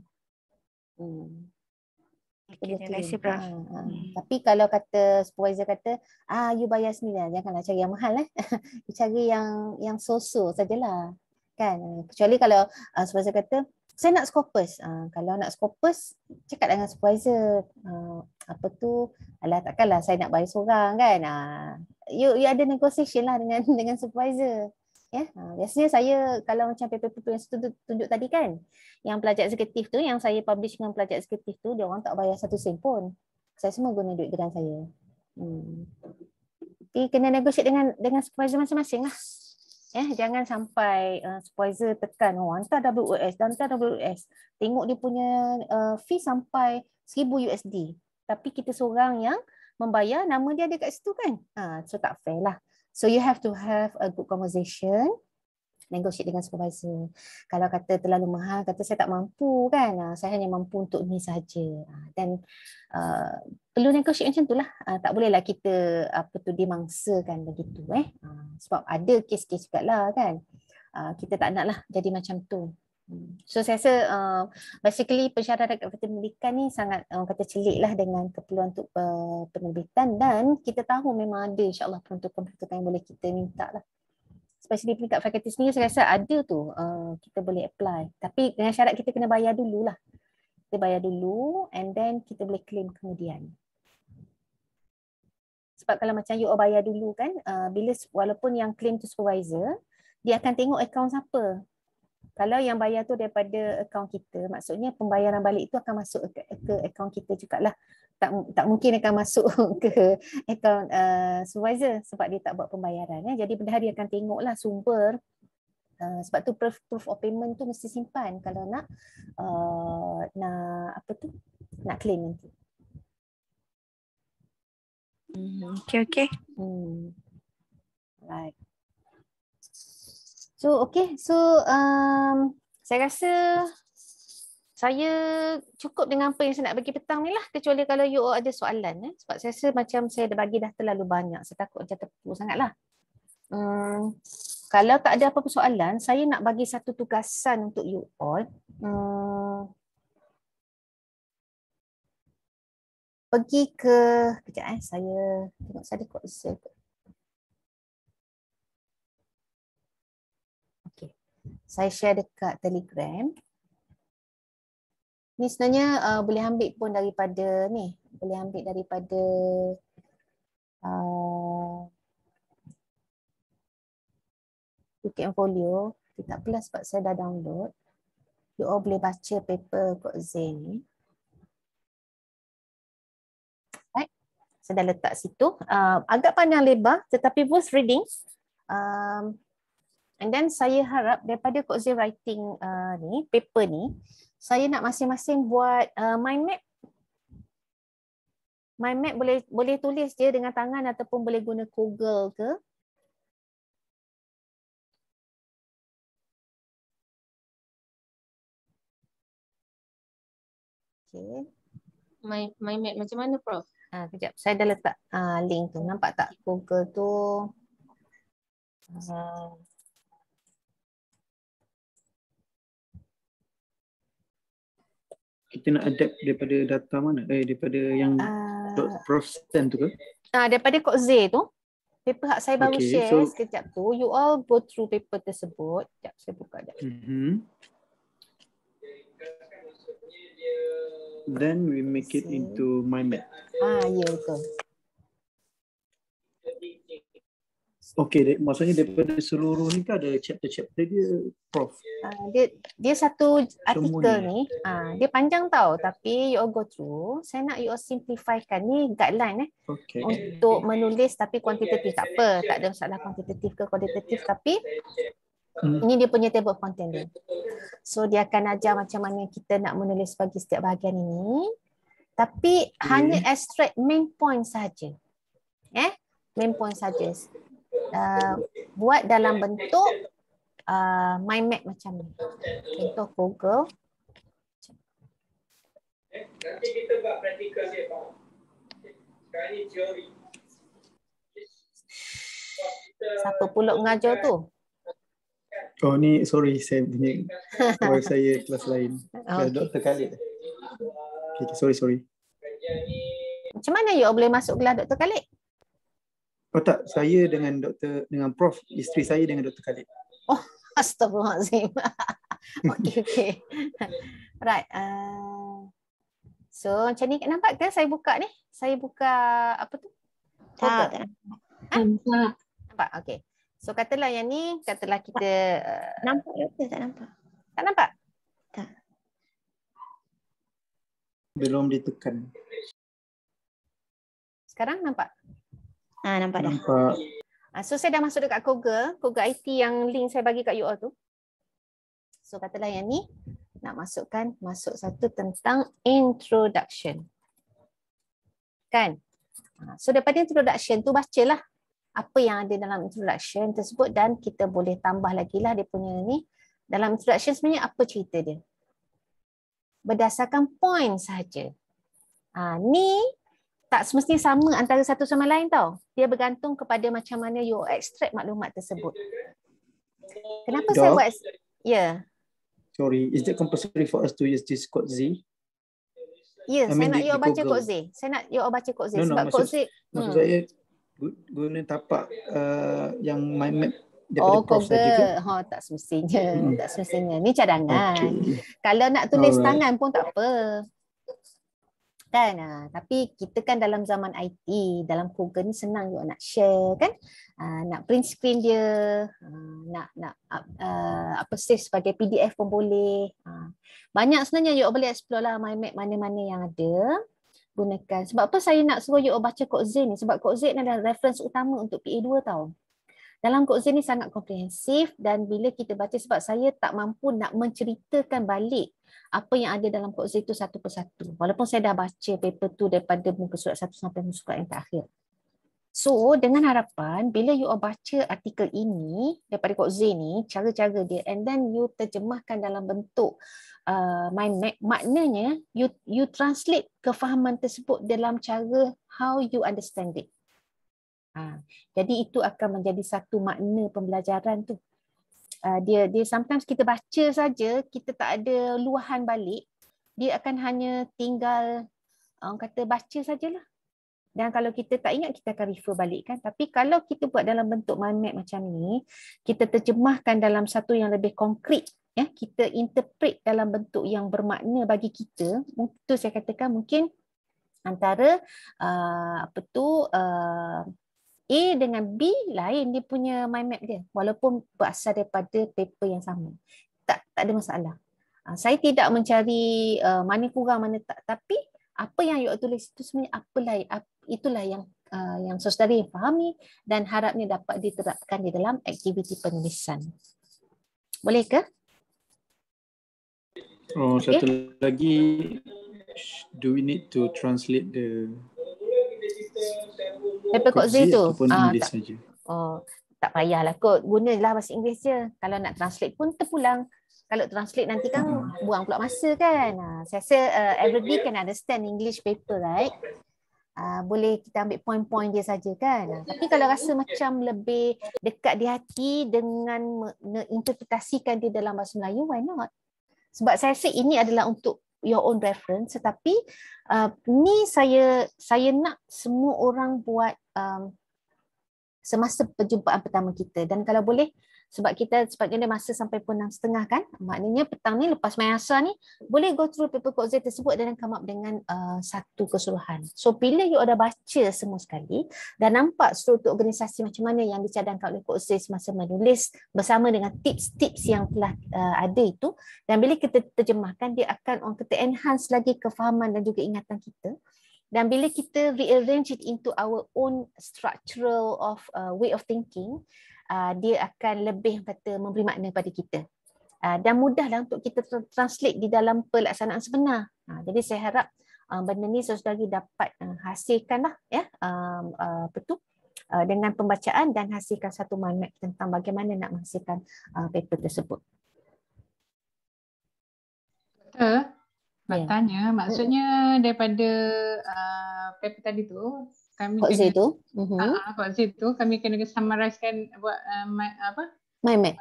Terima kasih, Prof. Tapi kalau kata supervisor kata you bayar sendiri, janganlah cari yang mahal you cari yang so-so sajalah kan. Kecuali kalau supervisor kata saya nak Scopus. Kalau nak Scopus, cakap dengan supervisor. Takkanlah saya nak bayar seorang kan. You ada negotiation lah dengan supervisor. Biasanya saya kalau macam paper-paper yang saya tunjuk tadi kan, yang pelajar eksekutif tu, yang saya publish dengan pelajar eksekutif tu, dia orang tak bayar 1 sen pun. Saya semua guna duit grant saya. Tapi kena negotiate dengan supervisor masing-masing lah. Jangan sampai supervisor tekan, hantar WOS. Tengok dia punya fee sampai $1,000. Tapi kita seorang yang membayar, nama dia ada kat situ kan. So tak fair lah. So you have to have a good conversation, negotiate dengan supervisor. Kalau kata terlalu mahal, kata saya tak mampu kan, saya hanya mampu untuk ni saja. Dan perlu negotiate macam itulah. Tak bolehlah kita dimangsakan begitu sebab ada kes-kes juga lah kan. Kita tak nak lah jadi macam tu. So saya rasa basically pensyaratan kat Fakulti Pendidikan ni sangat kata celik lah dengan keperluan untuk penerbitan, dan kita tahu memang ada insyaAllah peruntukan-peruntukan yang boleh kita minta lah. Especially dekat fakulti sendiri saya rasa ada tu, kita boleh apply. Tapi dengan syarat kita kena bayar dulu lah. Kita bayar dulu and then kita boleh claim kemudian. Sebab kalau macam you bayar dulu kan, walaupun yang claim tu supervisor, dia akan tengok akaun siapa. Kalau yang bayar tu daripada akaun kita, maksudnya pembayaran balik itu akan masuk ke akaun kita jugalah. Tak mungkin akan masuk ke akaun supervisor sebab dia tak buat pembayaran. Jadi benda dia akan tengoklah sumber. Sebab tu proof of payment tu mesti simpan kalau nak nak claim nanti. Okay. Right. So saya rasa saya cukup dengan apa yang saya nak bagi petang ni lah, kecuali kalau you all ada soalan sebab saya rasa macam saya dah bagi dah terlalu banyak, saya takut macam terpupu sangat lah. Kalau tak ada apa-apa soalan, saya nak bagi satu tugasan untuk you all. Pergi ke kejap saya tengok saya ada Coxsay. Okey. Saya share dekat Telegram. Ni sebenarnya boleh ambil pun daripada ni, boleh ambil daripada UKM Folio. Tak apalah sebab saya dah download. You all boleh baca paper Coxsay ni. Right. Saya dah letak situ. Agak panjang lebar tetapi worth reading. And then saya harap daripada Coxsay writing ni, paper ni, saya nak masing-masing buat mind map. Mind map boleh tulis je dengan tangan ataupun boleh guna Google ke. Okay. Mind map macam mana, Prof? Kejap, saya dah letak link tu. Nampak tak Google tu? Kita nak adapt daripada data mana? Daripada yang Prof send tu ke? Daripada Coxsay tu. Paper hak saya baru share so, sekejap tu. You all go through paper tersebut. Sekejap, saya buka sekejap. Then we make it into mind map. Ya betul. Okey, maksudnya daripada seluruh ni kan ada chapter-chapter dia, Prof. Dia satu artikel ni, dia panjang tau, tapi you all go through. Saya nak you all simplifikan ni guideline untuk menulis tapi kuantitatif. Tak apa, tak ada masalah kuantitatif ke kualitatif, tapi ini dia punya table of content dia. So dia akan ajar macam mana kita nak menulis bagi setiap bahagian ini. Tapi hanya extract main point saja. Main point saja. Buat dalam bentuk mind map macam ni. Contoh Google. Nanti kita buat praktikal dia, Pak. Sekarang ni teori. Siapa pula mengajar tu? Oh ni sorry saya punya wife saya kelas lain. Kelas Dr. Khalid. Okay, sorry. Macam mana you boleh masuk kelas Dr. Khalid? Oh tak, saya dengan Prof, isteri saya dengan Dr. Khalid. Oh, astagfirullahalazim. Okay. Right. So macam ni nampak ke saya buka ni? Saya buka apa tu? Tak. Nampak? Okay. So katalah yang ni, katalah kita nampak ke tak nampak? Tak nampak? Tak. Belum ditekan. Sekarang nampak? Nampak dah. Nampak. So saya dah masuk dekat Google IT yang link saya bagi kat you all tu. So katalah yang ni nak masuk satu tentang introduction. Kan? So daripada introduction tu bacalah apa yang ada dalam introduction tersebut dan kita boleh tambah lagi lah dia punya ni. Dalam introduction sebenarnya apa cerita dia? Berdasarkan point sahaja. Ni tak semestinya sama antara satu sama lain tau. Dia bergantung kepada macam mana you extract maklumat tersebut. Kenapa saya buat? Sorry, is that compulsory for us to use this Coxsay? Saya nak you baca Coxsay. Saya nak you baca Coxsay sebab Coxsay maksud saya guna tapak yang mind map daripada Prof saja ke? Tak semestinya. Tak semestinya. Ni cadangan. Kalau nak tulis tangan pun tak apa. kan. Tapi kita kan dalam zaman IT, dalam Google ni senang juga nak share kan. Nak print screen dia, nak apa save sebagai PDF pun boleh. Banyak sebenarnya you boleh explore lah mind map mana-mana yang ada. Gunakan. Sebab apa saya nak suruh you baca Code Z ni? Sebab Code Z ni adalah reference utama untuk PA2 tau. Dalam Code Z ni sangat komprehensif dan bila kita baca, sebab saya tak mampu nak menceritakan balik apa yang ada dalam Code Z itu satu persatu. Walaupun saya dah baca paper tu daripada muka surat 1 sampai muka surat yang terakhir. So, dengan harapan bila you baca artikel ini daripada Code Z ni, cara-cara dia, and then you terjemahkan dalam bentuk mind map, maknanya you translate kefahaman tersebut dalam cara how you understand it. Jadi itu akan menjadi satu makna pembelajaran tu. Dia sometimes kita baca saja, kita tak ada luahan balik, dia akan hanya tinggal orang kata baca sajalah. Dan kalau kita tak ingat, kita akan refer balik kan. Tapi kalau kita buat dalam bentuk mind map macam ni, kita terjemahkan dalam satu yang lebih konkret, ya, kita interpret dalam bentuk yang bermakna bagi kita. Itu saya katakan mungkin antara A dengan B lain dia punya mind map dia, walaupun berasal daripada paper yang sama. Tak ada masalah. Saya tidak mencari mana kurang mana tak, tapi apa yang you tulis itu sebenarnya itulah yang saudara yang fahami dan harapnya dapat diterapkan di dalam aktiviti penulisan. Boleh ke? Satu lagi, do we need to translate the paper Code Z tu? English saja. Tak payahlah kot, gunalah bahasa Inggeris je. Kalau nak translate pun terpulang. Kalau translate nanti kan buang pula masa kan. Saya rasa everybody can understand English paper, right? Boleh kita ambil point-point dia saja kan. Tapi kalau rasa macam lebih dekat di hati dengan menginterpretasikan dia dalam bahasa Melayu, why not? Sebab saya rasa ini adalah untuk your own reference, tetapi ni saya nak semua orang buat semasa perjumpaan pertama kita. Dan kalau boleh, sebab kita sepatutnya masa sampai pukul 6.30 kan, maknanya petang ni lepas main asar ni boleh go through paper Code Z tersebut dan come up dengan satu keseluruhan. So bila you dah baca semua sekali dan nampak struktur organisasi macam mana yang dicadangkan oleh Code Z semasa menulis bersama dengan tips-tips yang telah ada itu, dan bila kita terjemahkan, dia akan orang kata enhance lagi kefahaman dan juga ingatan kita. Dan bila kita rearrange it into our own structural of way of thinking, dia akan lebih kata memberi makna pada kita. Dan mudahlah untuk kita translate di dalam pelaksanaan sebenar. Jadi saya harap benda ni saudari dapat hasilkanlah ya, dengan pembacaan dan hasilkan satu mind map tentang bagaimana nak menghasilkan paper tersebut. Nak tanya, maksudnya daripada paper tadi tu, kami Code Z tu, Code Z tu kami kena summarizekan buat mind map.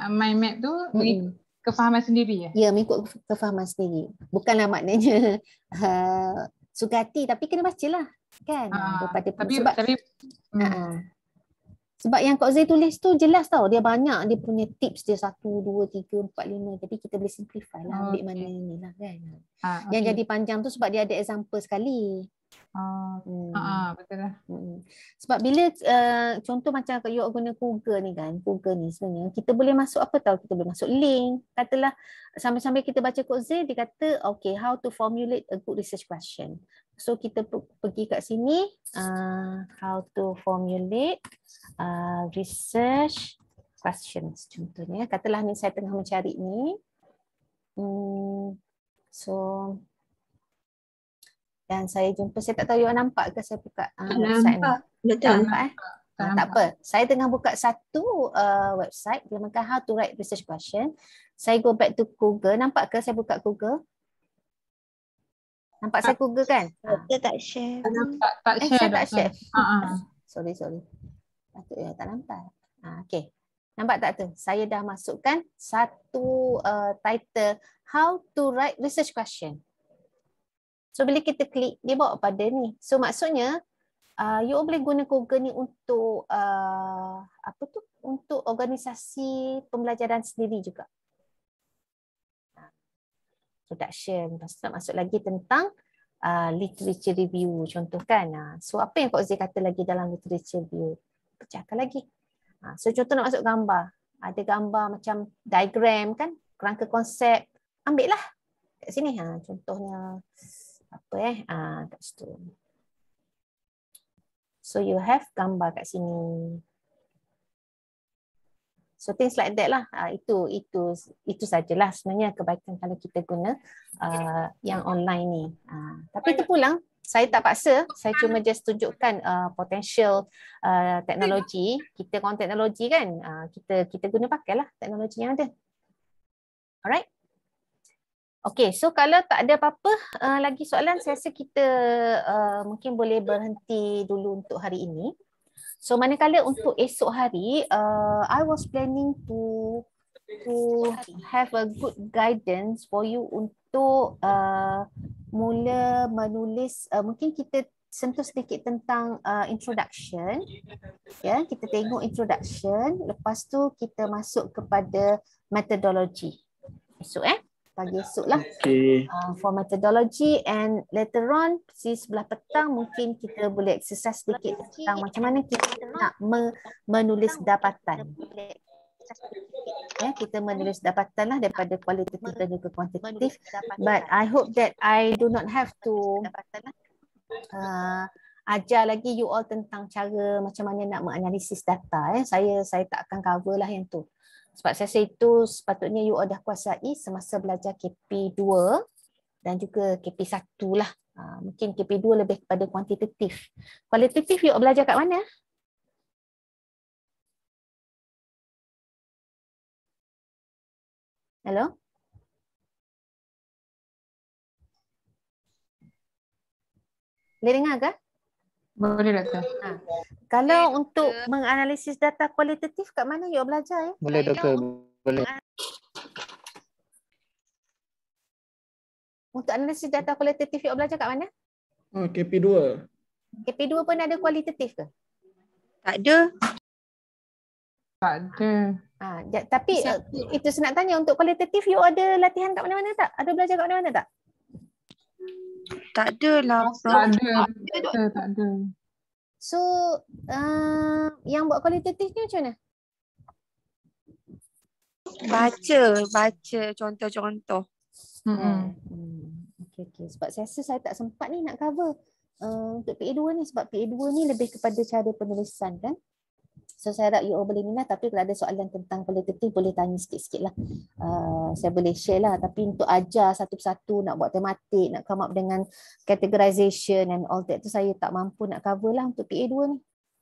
Mind map tu mengikut kefahaman sendiri ya? Ya, mengikut kefahaman sendiri. Bukanlah maknanya suka hati, tapi kena bacalah kan. Sebab yang Kak Zai tulis tu jelas tau, dia banyak, dia punya tips dia 1, 2, 3, 4, 5. Jadi kita boleh simplify lah, ambil mana ni lah kan. Yang jadi panjang tu sebab dia ada example sekali. Betul lah. Sebab bila contoh macam you guna Google ni kan, Google ni sebenarnya kita boleh masuk apa tahu, kita boleh masuk link. Katalah sambil-sambil kita baca Kak Zai, dia kata okay, how to formulate a good research question. So kita pergi kat sini, how to formulate research questions contohnya. Katalah ni saya tengah mencari ni. So dan saya jumpa, saya tak tahu you nampak ke saya buka website ni. Betul. Nampak tak apa. Saya tengah buka satu website dinamakan How to Write Research Question. Saya go back to Google. Nampak ke saya buka Google? Nampak saya Google kan? Saya tak share. Tak share. Saya tak share. Sorry. Patutnya tak nampak. Okay. Nampak tak tu? Saya dah masukkan satu title How to Write Research Question. So bila kita klik, dia bawa pada ni. So maksudnya you boleh guna Google ni untuk untuk organisasi pembelajaran sendiri juga. Production. Lepas tu nak masuk lagi tentang literature review contoh kan. So apa yang Kak Zee kata lagi dalam literature review? Pecahkan lagi. So contoh nak masuk gambar. Ada gambar macam diagram kan, kerangka konsep. Ambil lah kat sini. Contohnya apa kat situ. So you have gambar kat sini. So things like that lah. Itu sajalah sebenarnya kebaikan kalau kita guna yang online ni. Tapi itu pulang, saya tak paksa. Saya cuma just tunjukkan potential teknologi. Kita orang teknologi kan, kita guna pakailah teknologi yang ada. Alright. Okay, so kalau tak ada apa-apa lagi soalan, saya rasa kita mungkin boleh berhenti dulu untuk hari ini. So manakala untuk esok hari, I was planning to have a good guidance for you untuk mula menulis. Mungkin kita sentuh sedikit tentang introduction. Ya, kita tengok introduction. Lepas tu kita masuk kepada methodology. Esok pagi esok lah. Okay. For methodology, and later on sebelah petang mungkin kita boleh exercise sedikit tentang macam mana kita nak menulis dapatan. Kita menulis dapatan lah daripada kualitatif dan juga kuantitatif. But I hope that I do not have to ajar lagi you all tentang cara macam mana nak menganalisis data. Saya tak akan cover lah yang tu. Sebab saya rasa itu sepatutnya you all dah kuasai semasa belajar KP2 dan juga KP1 lah. Mungkin KP2 lebih kepada kuantitatif. Kualitatif you all belajar kat mana? Hello? Boleh dengar ke? Boleh Doktor. Kalau untuk menganalisis data kualitatif kat mana you belajar? Boleh Doktor, boleh. Untuk analisis data kualitatif you belajar kat mana? KP2. KP2 pun ada kualitatif ke? Tak ada. Tak ada. Tapi itu saya nak tanya, untuk kualitatif you ada latihan kat mana-mana tak? Ada belajar kat mana-mana tak? Tak ada lah. Tak ada. So yang buat kualitatif ni macam mana? Baca contoh-contoh. Okay. Sebab saya rasa saya tak sempat ni nak cover untuk PA2 ni, sebab PA2 ni lebih kepada cara penulisan kan. So saya harap you all boleh minat, tapi kalau ada soalan tentang kualitatif boleh tanya sikit-sikit lah. Saya boleh share lah, tapi untuk ajar satu persatu, nak buat tematik, nak come up dengan categorization and all that tu saya tak mampu nak cover lah untuk PA2 ni.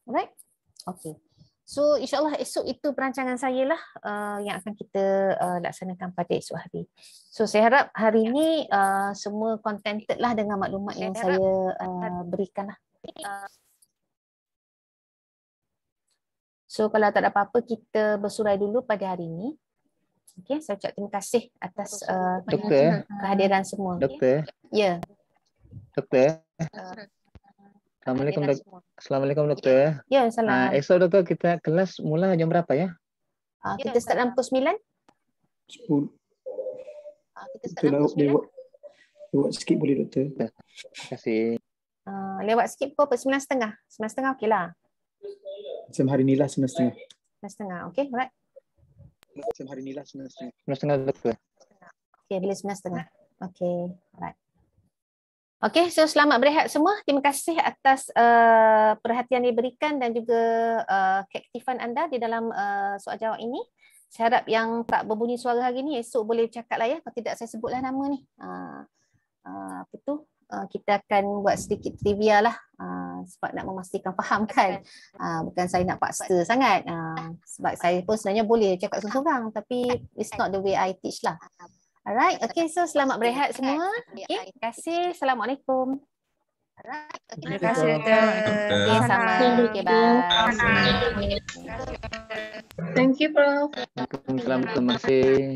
Alright? Okay. So insyaAllah esok itu perancangan saya lah yang akan kita laksanakan pada esok hari. So saya harap hari ni semua contented lah dengan maklumat yang saya berikan lah. So kalau tak ada apa-apa, kita bersurai dulu pada hari ini. Okay, saya ucap terima kasih atas kehadiran semua. Doktor. Ya. Doktor. Assalamualaikum Assalamualaikum Doktor. Ya, salam. Esok Doktor kita kelas mula jam berapa ya? Kita start dalam pukul 9. 10. Kita start dalam pukul 9. Lewat sikit boleh Doktor. Terima kasih. Lewat sikit pukul 9.30. 9.30 okey lah. Macam hari ni lah 9.30. 9.30, okey, alright. Macam hari ni lah 9.30. 9.30 Doktor. Okey, bila 9.30. Okey, alright. Okey, so selamat berehat semua. Terima kasih atas perhatian yang diberikan dan juga keaktifan anda di dalam soal jawab ini. Saya harap yang tak berbunyi suara hari ni esok boleh bercakap lah ya. Kalau tidak saya sebutlah nama ni. Apa tu? Kita akan buat sedikit trivia lah sebab nak memastikan faham kan. Bukan saya nak paksa sangat. Sebab saya pun sebenarnya boleh cakap seorang-seorang, tapi it's not the way I teach lah. Alright, okay, so selamat berehat semua. Okay, terima kasih. Assalamualaikum. Terima kasih Doktor. Okay, sama. Okay, bye. Thank you, Prof. Waalaikumsalam, terima kasih.